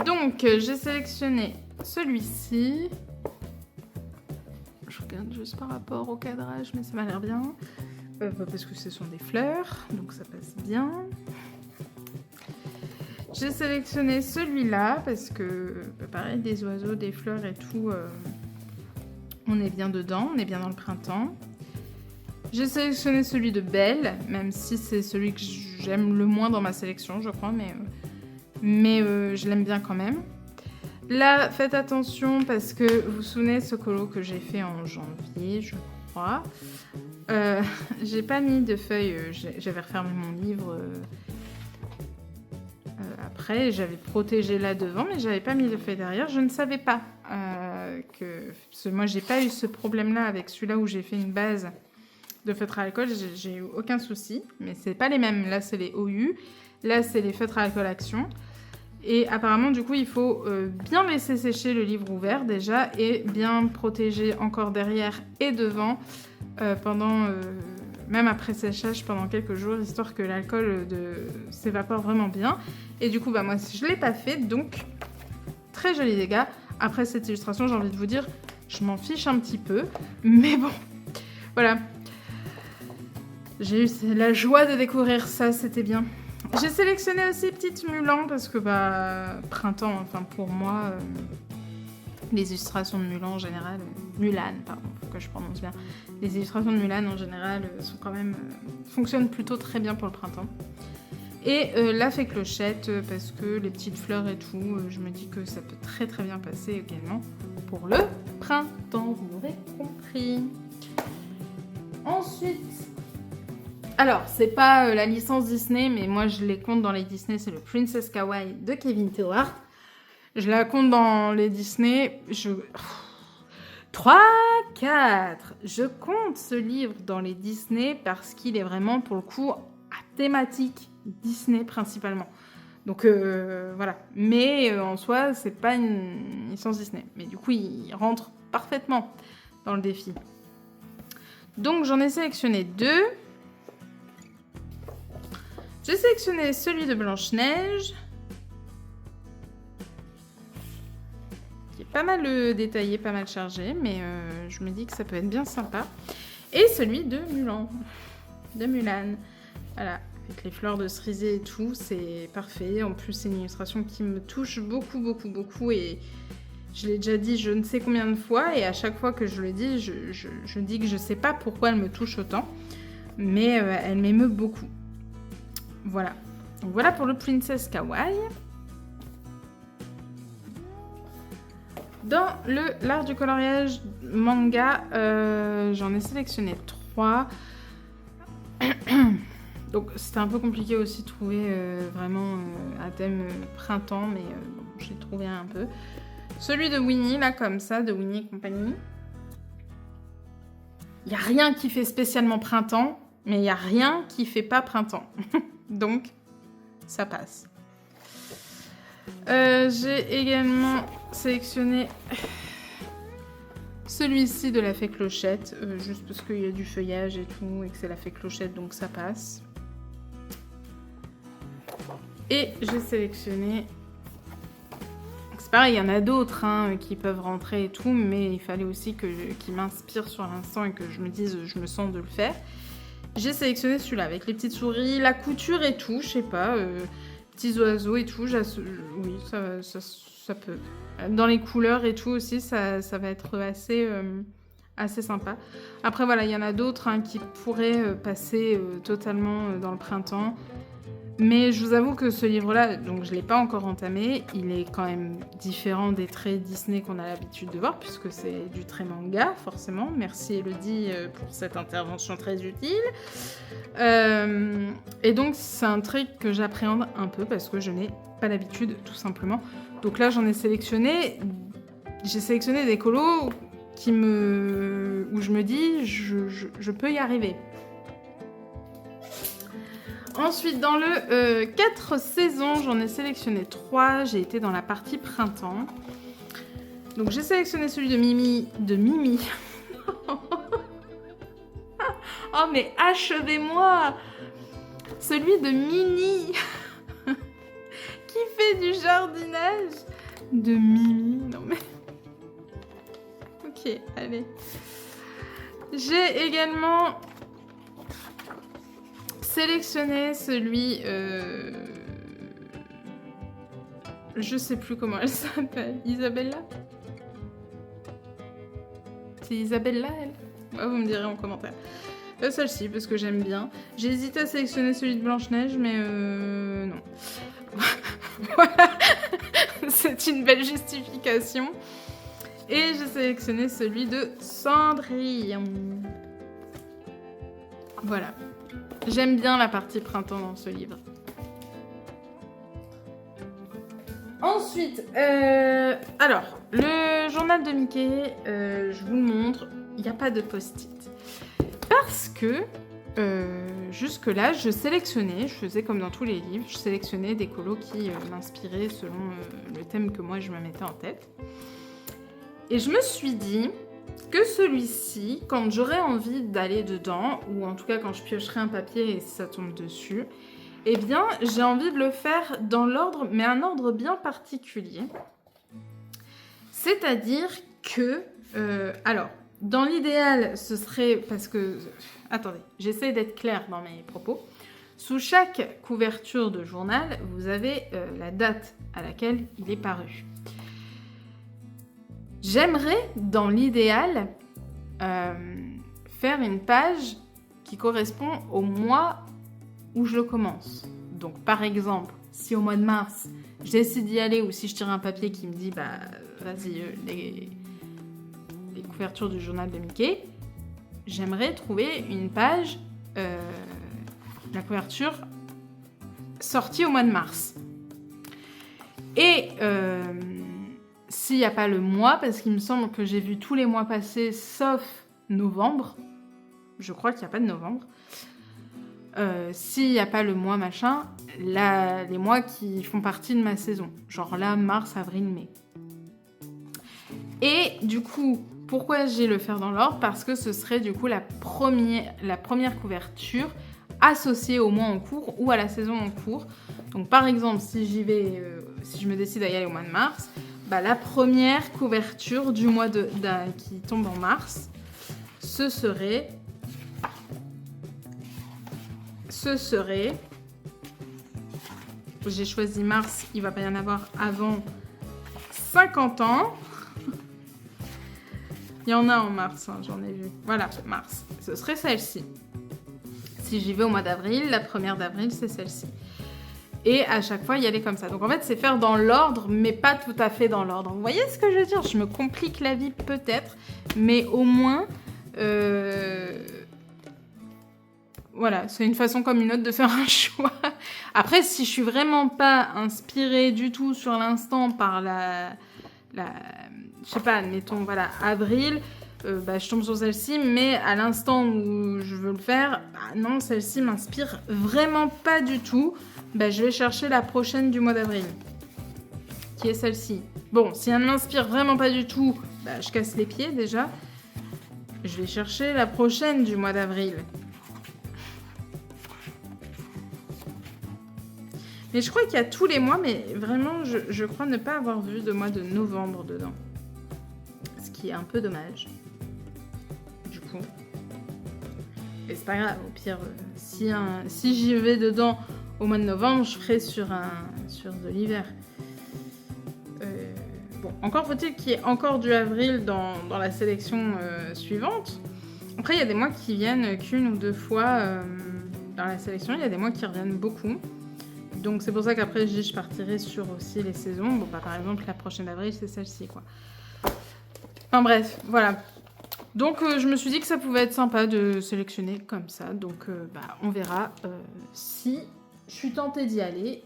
Donc, j'ai sélectionné celui-ci. Je regarde juste par rapport au cadrage, mais ça m'a l'air bien. Parce que ce sont des fleurs, donc ça passe bien. J'ai sélectionné celui-là, parce que, pareil, des oiseaux, des fleurs et tout, on est bien dedans, on est bien dans le printemps. J'ai sélectionné celui de Belle, même si c'est celui que j'aime le moins dans ma sélection, je crois, mais je l'aime bien quand même. Là, faites attention parce que vous vous souvenez ce colo que j'ai fait en janvier, je crois. J'ai pas mis de feuilles, j'avais refermé mon livre après, j'avais protégé là devant, mais j'avais pas mis de feuilles derrière. Je ne savais pas parce que moi j'ai pas eu ce problème-là avec celui-là où j'ai fait une base de feutre à alcool, j'ai eu aucun souci, mais c'est pas les mêmes. Là c'est les OU, là c'est les feutres à alcool action. Et apparemment, du coup, il faut bien laisser sécher le livre ouvert déjà et bien protéger encore derrière et devant pendant, même après séchage, pendant quelques jours, histoire que l'alcool s'évapore vraiment bien. Et du coup, bah, moi, je ne l'ai pas fait, donc très joli dégâts. Après cette illustration, j'ai envie de vous dire, je m'en fiche un petit peu, mais bon, voilà. J'ai eu la joie de découvrir ça, c'était bien. J'ai sélectionné aussi Petite Mulan parce que printemps, enfin pour moi, les illustrations de Mulan en général, Mulan, pardon, faut que je prononce bien. Les illustrations de Mulan en général sont quand même fonctionnent plutôt très bien pour le printemps. Et la fée Clochette parce que les petites fleurs et tout, je me dis que ça peut très très bien passer également pour le printemps, vous l'aurez compris. Ensuite. Alors, c'est pas la licence Disney, mais moi je les compte dans les Disney, c'est le Princess Kawaii de Kevin Tewart. Je la compte dans les Disney, 3, 4. Je compte ce livre dans les Disney parce qu'il est vraiment, pour le coup, à thématique Disney principalement. Donc voilà. Mais en soi, c'est pas une licence Disney. Mais du coup, il rentre parfaitement dans le défi. Donc j'en ai sélectionné 2. J'ai sélectionné celui de Blanche-Neige, qui est pas mal détaillé, pas mal chargé, mais je me dis que ça peut être bien sympa. Et celui de Mulan, voilà, avec les fleurs de cerisier et tout, c'est parfait. En plus, c'est une illustration qui me touche beaucoup, beaucoup, beaucoup, et je l'ai déjà dit je ne sais combien de fois, et à chaque fois que je le dis, je dis que je sais pas pourquoi elle me touche autant, mais elle m'émeut beaucoup. Voilà. Donc voilà pour le Princess Kawaii. Dans l'art du coloriage manga, j'en ai sélectionné 3. Donc c'était un peu compliqué aussi de trouver vraiment un thème printemps, mais bon, j'ai trouvé un peu. Celui de Winnie, là, comme ça, de Winnie et compagnie. Il n'y a rien qui fait spécialement printemps, mais il n'y a rien qui fait pas printemps. Donc, ça passe. J'ai également sélectionné celui-ci de la fée Clochette, juste parce qu'il y a du feuillage et tout, et que c'est la fée Clochette, donc ça passe. Et j'ai sélectionné... C'est pareil, il y en a d'autres qui peuvent rentrer et tout, mais il fallait aussi qu'ils m'inspirent sur l'instant et que je me dise, je me sens de le faire. J'ai sélectionné celui-là avec les petites souris, la couture et tout, je sais pas, petits oiseaux et tout. Oui, ça peut. Dans les couleurs et tout aussi, ça va être assez sympa. Après, voilà, il y en a d'autres qui pourraient passer totalement dans le printemps. Mais je vous avoue que ce livre-là, donc je ne l'ai pas encore entamé, il est quand même différent des traits Disney qu'on a l'habitude de voir, puisque c'est du trait manga, forcément. Merci Elodie pour cette intervention très utile. Et donc c'est un trait que j'appréhende un peu, parce que je n'ai pas l'habitude, tout simplement. Donc là, j'ai sélectionné des colos où je me dis, je peux y arriver. Ensuite, dans le 4 saisons, j'en ai sélectionné 3. J'ai été dans la partie printemps. Donc, j'ai sélectionné celui de Mimi. Oh, mais achevez-moi! Celui de Minnie qui fait du jardinage. De Mimi. Non, mais... Ok, allez. J'ai également... sélectionner celui... Je sais plus comment elle s'appelle. Isabella? C'est Isabella, elle? Ouais, vous me direz en commentaire. Celle-ci, parce que j'aime bien. J'ai hésité à sélectionner celui de Blanche-Neige, mais non. Voilà. C'est une belle justification. Et j'ai sélectionné celui de Cendrillon. Voilà. J'aime bien la partie printemps dans ce livre. Ensuite, alors, le journal de Mickey, je vous le montre, il n'y a pas de post-it. Parce que, jusque-là, je faisais comme dans tous les livres, je sélectionnais des colos qui m'inspiraient selon le thème que moi je me mettais en tête. Et je me suis dit... que celui-ci, quand j'aurai envie d'aller dedans, ou en tout cas quand je piocherai un papier et ça tombe dessus, eh bien j'ai envie de le faire dans l'ordre, mais un ordre bien particulier. C'est-à-dire que, alors, dans l'idéal, ce serait, parce que, attendez, j'essaie d'être claire dans mes propos. Sous chaque couverture de journal, vous avez la date à laquelle il est paru. J'aimerais, dans l'idéal, faire une page qui correspond au mois où je le commence. Donc, par exemple, si au mois de mars, je décide d'y aller, ou si je tire un papier qui me dit, bah, vas-y, les couvertures du journal de Mickey, j'aimerais trouver une page, la couverture sortie au mois de mars. Et... s'il n'y a pas le mois, parce qu'il me semble que j'ai vu tous les mois passer, sauf novembre. Je crois qu'il n'y a pas de novembre. S'il n'y a pas le mois machin, les mois qui font partie de ma saison. Genre là, mars, avril, mai. Et du coup, pourquoi j'ai le faire dans l'ordre? Parce que ce serait du coup la première couverture associée au mois en cours ou à la saison en cours. Donc par exemple, si je me décide à y aller au mois de mars... bah, la première couverture du mois qui tombe en mars, ce serait... J'ai choisi mars, il va pas y en avoir avant 50 ans. Il y en a en mars, j'en ai vu. Voilà, mars. Ce serait celle-ci. Si j'y vais au mois d'avril, la première d'avril, c'est celle-ci. Et à chaque fois, y aller comme ça. Donc en fait, c'est faire dans l'ordre, mais pas tout à fait dans l'ordre. Vous voyez ce que je veux dire? Je me complique la vie peut-être, mais au moins... voilà, c'est une façon comme une autre de faire un choix. Après, si je suis vraiment pas inspirée du tout sur l'instant par je sais pas, admettons, voilà, avril, je tombe sur celle-ci, mais à l'instant où je veux le faire, non, celle-ci m'inspire vraiment pas du tout. Je vais chercher la prochaine du mois d'avril, qui est celle-ci. Bon, si elle ne m'inspire vraiment pas du tout, je casse les pieds déjà. Je vais chercher la prochaine du mois d'avril. Mais je crois qu'il y a tous les mois, mais vraiment, je crois ne pas avoir vu de mois de novembre dedans. Ce qui est un peu dommage. Du coup. Et c'est pas grave, au pire, si j'y vais dedans au mois de novembre, je ferai sur de l'hiver. Bon, encore faut-il qu'il y ait encore du avril dans la sélection suivante. Après, il y a des mois qui viennent qu'une ou deux fois dans la sélection. Il y a des mois qui reviennent beaucoup. Donc c'est pour ça qu'après je partirai sur aussi les saisons. Bon par exemple la prochaine avril c'est celle-ci quoi. Enfin bref, voilà. Donc je me suis dit que ça pouvait être sympa de sélectionner comme ça. Donc on verra si je suis tentée d'y aller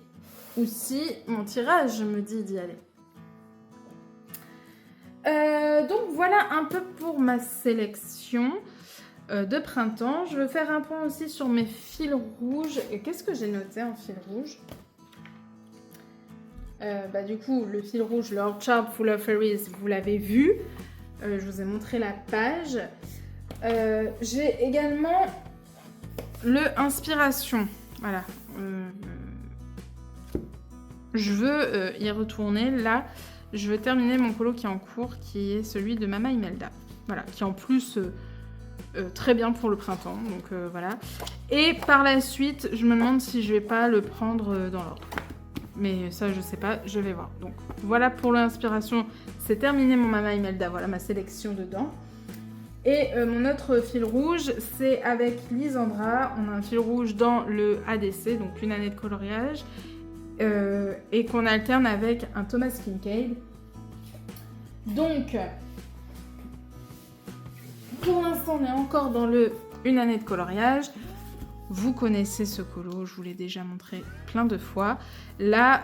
ou si mon tirage me dit d'y aller. Donc voilà un peu pour ma sélection de printemps. Je veux faire un point aussi sur mes fils rouges. Et qu'est-ce que j'ai noté en fil rouge ? Du coup, le fil rouge, Lord Sharp Full of Fairies, vous l'avez vu. Je vous ai montré la page. J'ai également le Inspiration. Voilà. Je veux y retourner. Là, je veux terminer mon colo qui est en cours, qui est celui de Mama Imelda. Voilà, qui en plus... très bien pour le printemps, donc voilà. Et par la suite, je me demande si je vais pas le prendre dans l'ordre. Mais ça, je sais pas, je vais voir. Donc voilà pour l'inspiration, c'est terminé mon Mama Imelda, voilà ma sélection dedans. Et mon autre fil rouge, c'est avec Lisandra. On a un fil rouge dans le ADC, donc une année de coloriage, et qu'on alterne avec un Thomas Kincaid. Donc... pour l'instant, on est encore dans le une année de coloriage. Vous connaissez ce colo, je vous l'ai déjà montré plein de fois. Là,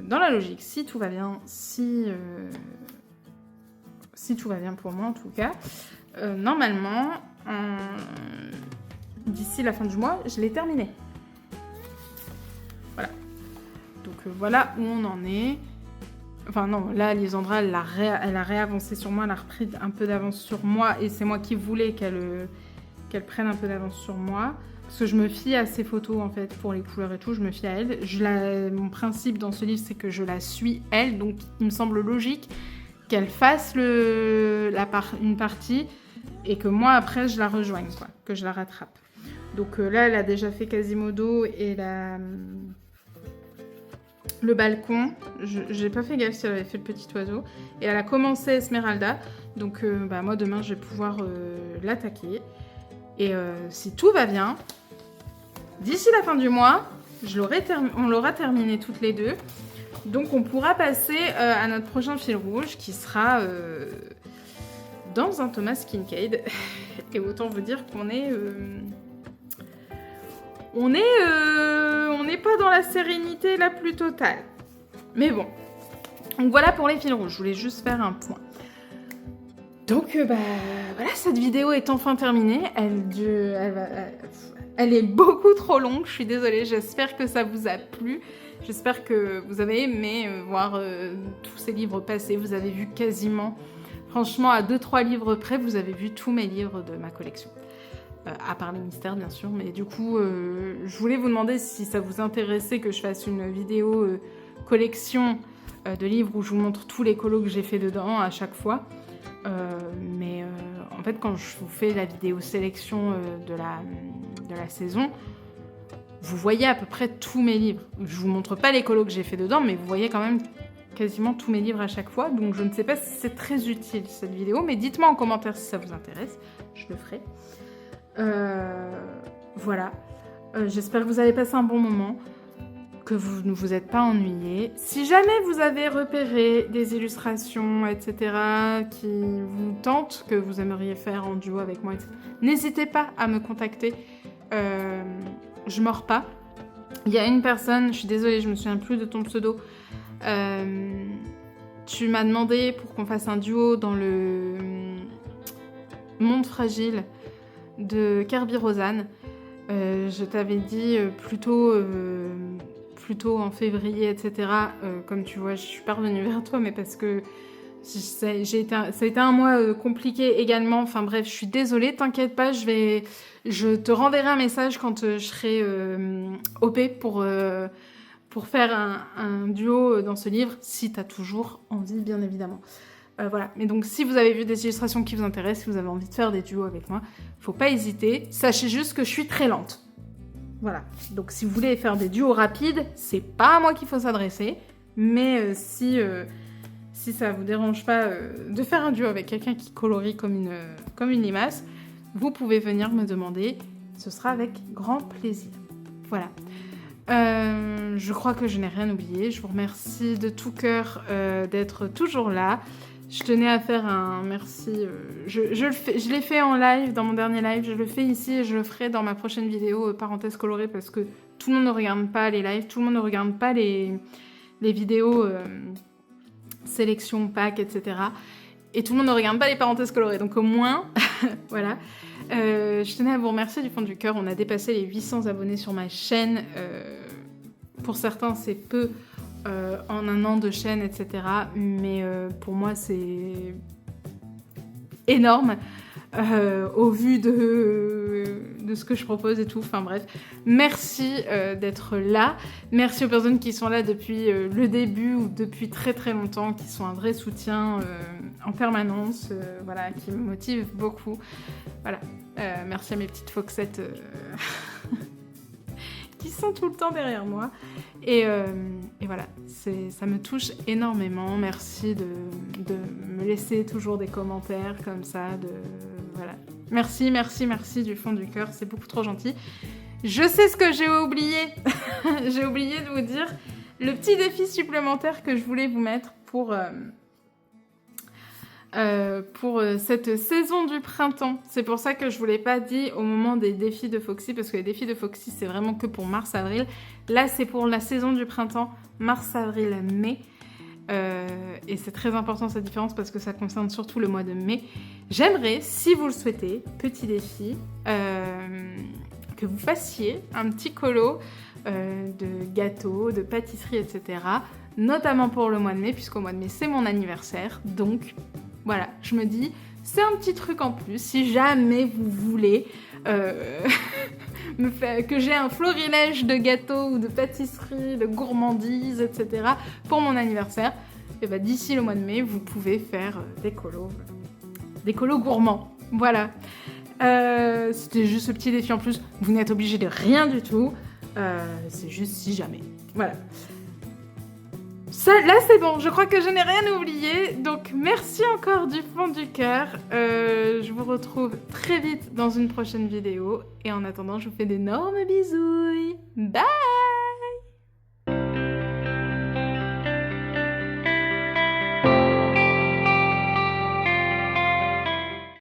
dans la logique, si tout va bien, si tout va bien pour moi en tout cas, normalement, d'ici la fin du mois, je l'ai terminé. Voilà. Donc voilà où on en est. Enfin non, là, Lisandra, elle a réavancé sur moi, elle a repris un peu d'avance sur moi, et c'est moi qui voulais qu'elle prenne un peu d'avance sur moi, parce que je me fie à ses photos, en fait, pour les couleurs et tout, je me fie à elle. Mon principe dans ce livre, c'est que je la suis, elle, donc il me semble logique qu'elle fasse une partie, et que moi, après, je la rejoigne, quoi, que je la rattrape. Donc là, elle a déjà fait Quasimodo et le balcon, j'ai pas fait gaffe si elle avait fait le petit oiseau, et elle a commencé Esmeralda, donc moi demain je vais pouvoir l'attaquer, et si tout va bien, d'ici la fin du mois, on l'aura terminé toutes les deux, donc on pourra passer à notre prochain fil rouge qui sera dans un Thomas Kincaid, et autant vous dire qu'on est... On n'est pas dans la sérénité la plus totale. Mais bon. Donc voilà pour les fils rouges. Je voulais juste faire un point. Donc voilà, cette vidéo est enfin terminée. Elle est beaucoup trop longue. Je suis désolée. J'espère que ça vous a plu. J'espère que vous avez aimé voir tous ces livres passer. Vous avez vu quasiment, franchement, à 2-3 livres près, vous avez vu tous mes livres de ma collection. À part les mystères bien sûr, mais du coup je voulais vous demander si ça vous intéressait que je fasse une vidéo collection de livres où je vous montre tous les colos que j'ai fait dedans à chaque fois, mais en fait quand je vous fais la vidéo sélection de la saison, vous voyez à peu près tous mes livres. Je vous montre pas les colos que j'ai fait dedans, mais vous voyez quand même quasiment tous mes livres à chaque fois, donc je ne sais pas si c'est très utile cette vidéo, mais dites-moi en commentaire si ça vous intéresse, je le ferai. Voilà, j'espère que vous avez passé un bon moment, que vous ne vous êtes pas ennuyés. Si jamais vous avez repéré des illustrations, etc., qui vous tentent, que vous aimeriez faire en duo avec moi, etc., n'hésitez pas à me contacter. je mords pas. Il y a une personne, je suis désolée, je me souviens plus de ton pseudo, tu m'as demandé pour qu'on fasse un duo dans le Monde Fragile de Kirby Rosanne. Je t'avais dit plutôt en février, etc. Comme tu vois, je suis pas revenue vers toi, mais parce que ça a été un mois compliqué également. Enfin bref, je suis désolée, t'inquiète pas, je te renverrai un message quand je serai OP pour faire un duo dans ce livre, si t'as toujours envie, bien évidemment. Voilà, mais donc si vous avez vu des illustrations qui vous intéressent, si vous avez envie de faire des duos avec moi, faut pas hésiter. Sachez juste que je suis très lente. Voilà, donc si vous voulez faire des duos rapides, c'est pas à moi qu'il faut s'adresser, mais si ça vous dérange pas de faire un duo avec quelqu'un qui colorie comme une limace, vous pouvez venir me demander, ce sera avec grand plaisir. Voilà. Je crois que je n'ai rien oublié. Je vous remercie de tout cœur d'être toujours là. Je tenais à faire un merci. Je l'ai fait en live, dans mon dernier live. Je le fais ici et je le ferai dans ma prochaine vidéo, parenthèse colorée, parce que tout le monde ne regarde pas les lives, tout le monde ne regarde pas les vidéos sélection, pack, etc. Et tout le monde ne regarde pas les parenthèses colorées. Donc au moins, voilà. Je tenais à vous remercier du fond du cœur. On a dépassé les 800 abonnés sur ma chaîne. Pour certains, c'est peu en un an de chaîne, etc. Mais pour moi, c'est énorme au vu de ce que je propose et tout. Enfin bref, merci d'être là. Merci aux personnes qui sont là depuis le début ou depuis très très longtemps, qui sont un vrai soutien en permanence, voilà, qui me motivent beaucoup. Voilà, merci à mes petites foxettes qui sont tout le temps derrière moi. Et voilà, ça me touche énormément. Merci de me laisser toujours des commentaires comme ça. Voilà. Merci du fond du cœur, c'est beaucoup trop gentil. Je sais ce que j'ai oublié. J'ai oublié de vous dire le petit défi supplémentaire que je voulais vous mettre pour cette saison du printemps. C'est pour ça que je vous l'ai pas dit au moment des défis de Foxy, parce que les défis de Foxy, c'est vraiment que pour mars-avril. Là, c'est pour la saison du printemps, mars-avril-mai. Et c'est très important cette différence parce que ça concerne surtout le mois de mai. J'aimerais, si vous le souhaitez, petit défi, que vous fassiez un petit colo de gâteaux, de pâtisseries, etc. Notamment pour le mois de mai, puisqu'au mois de mai, c'est mon anniversaire. Donc, voilà, je me dis, c'est un petit truc en plus. Si jamais vous voulez que j'ai un florilège de gâteaux ou de pâtisseries, de gourmandises, etc. pour mon anniversaire, et ben d'ici le mois de mai, vous pouvez faire des colos gourmands. Voilà. C'était juste ce petit défi en plus. Vous n'êtes obligé de rien du tout. C'est juste si jamais. Voilà. Ça, là, c'est bon. Je crois que je n'ai rien oublié. Donc, merci encore du fond du cœur. Je vous retrouve très vite dans une prochaine vidéo. Et en attendant, je vous fais d'énormes bisous. Bye!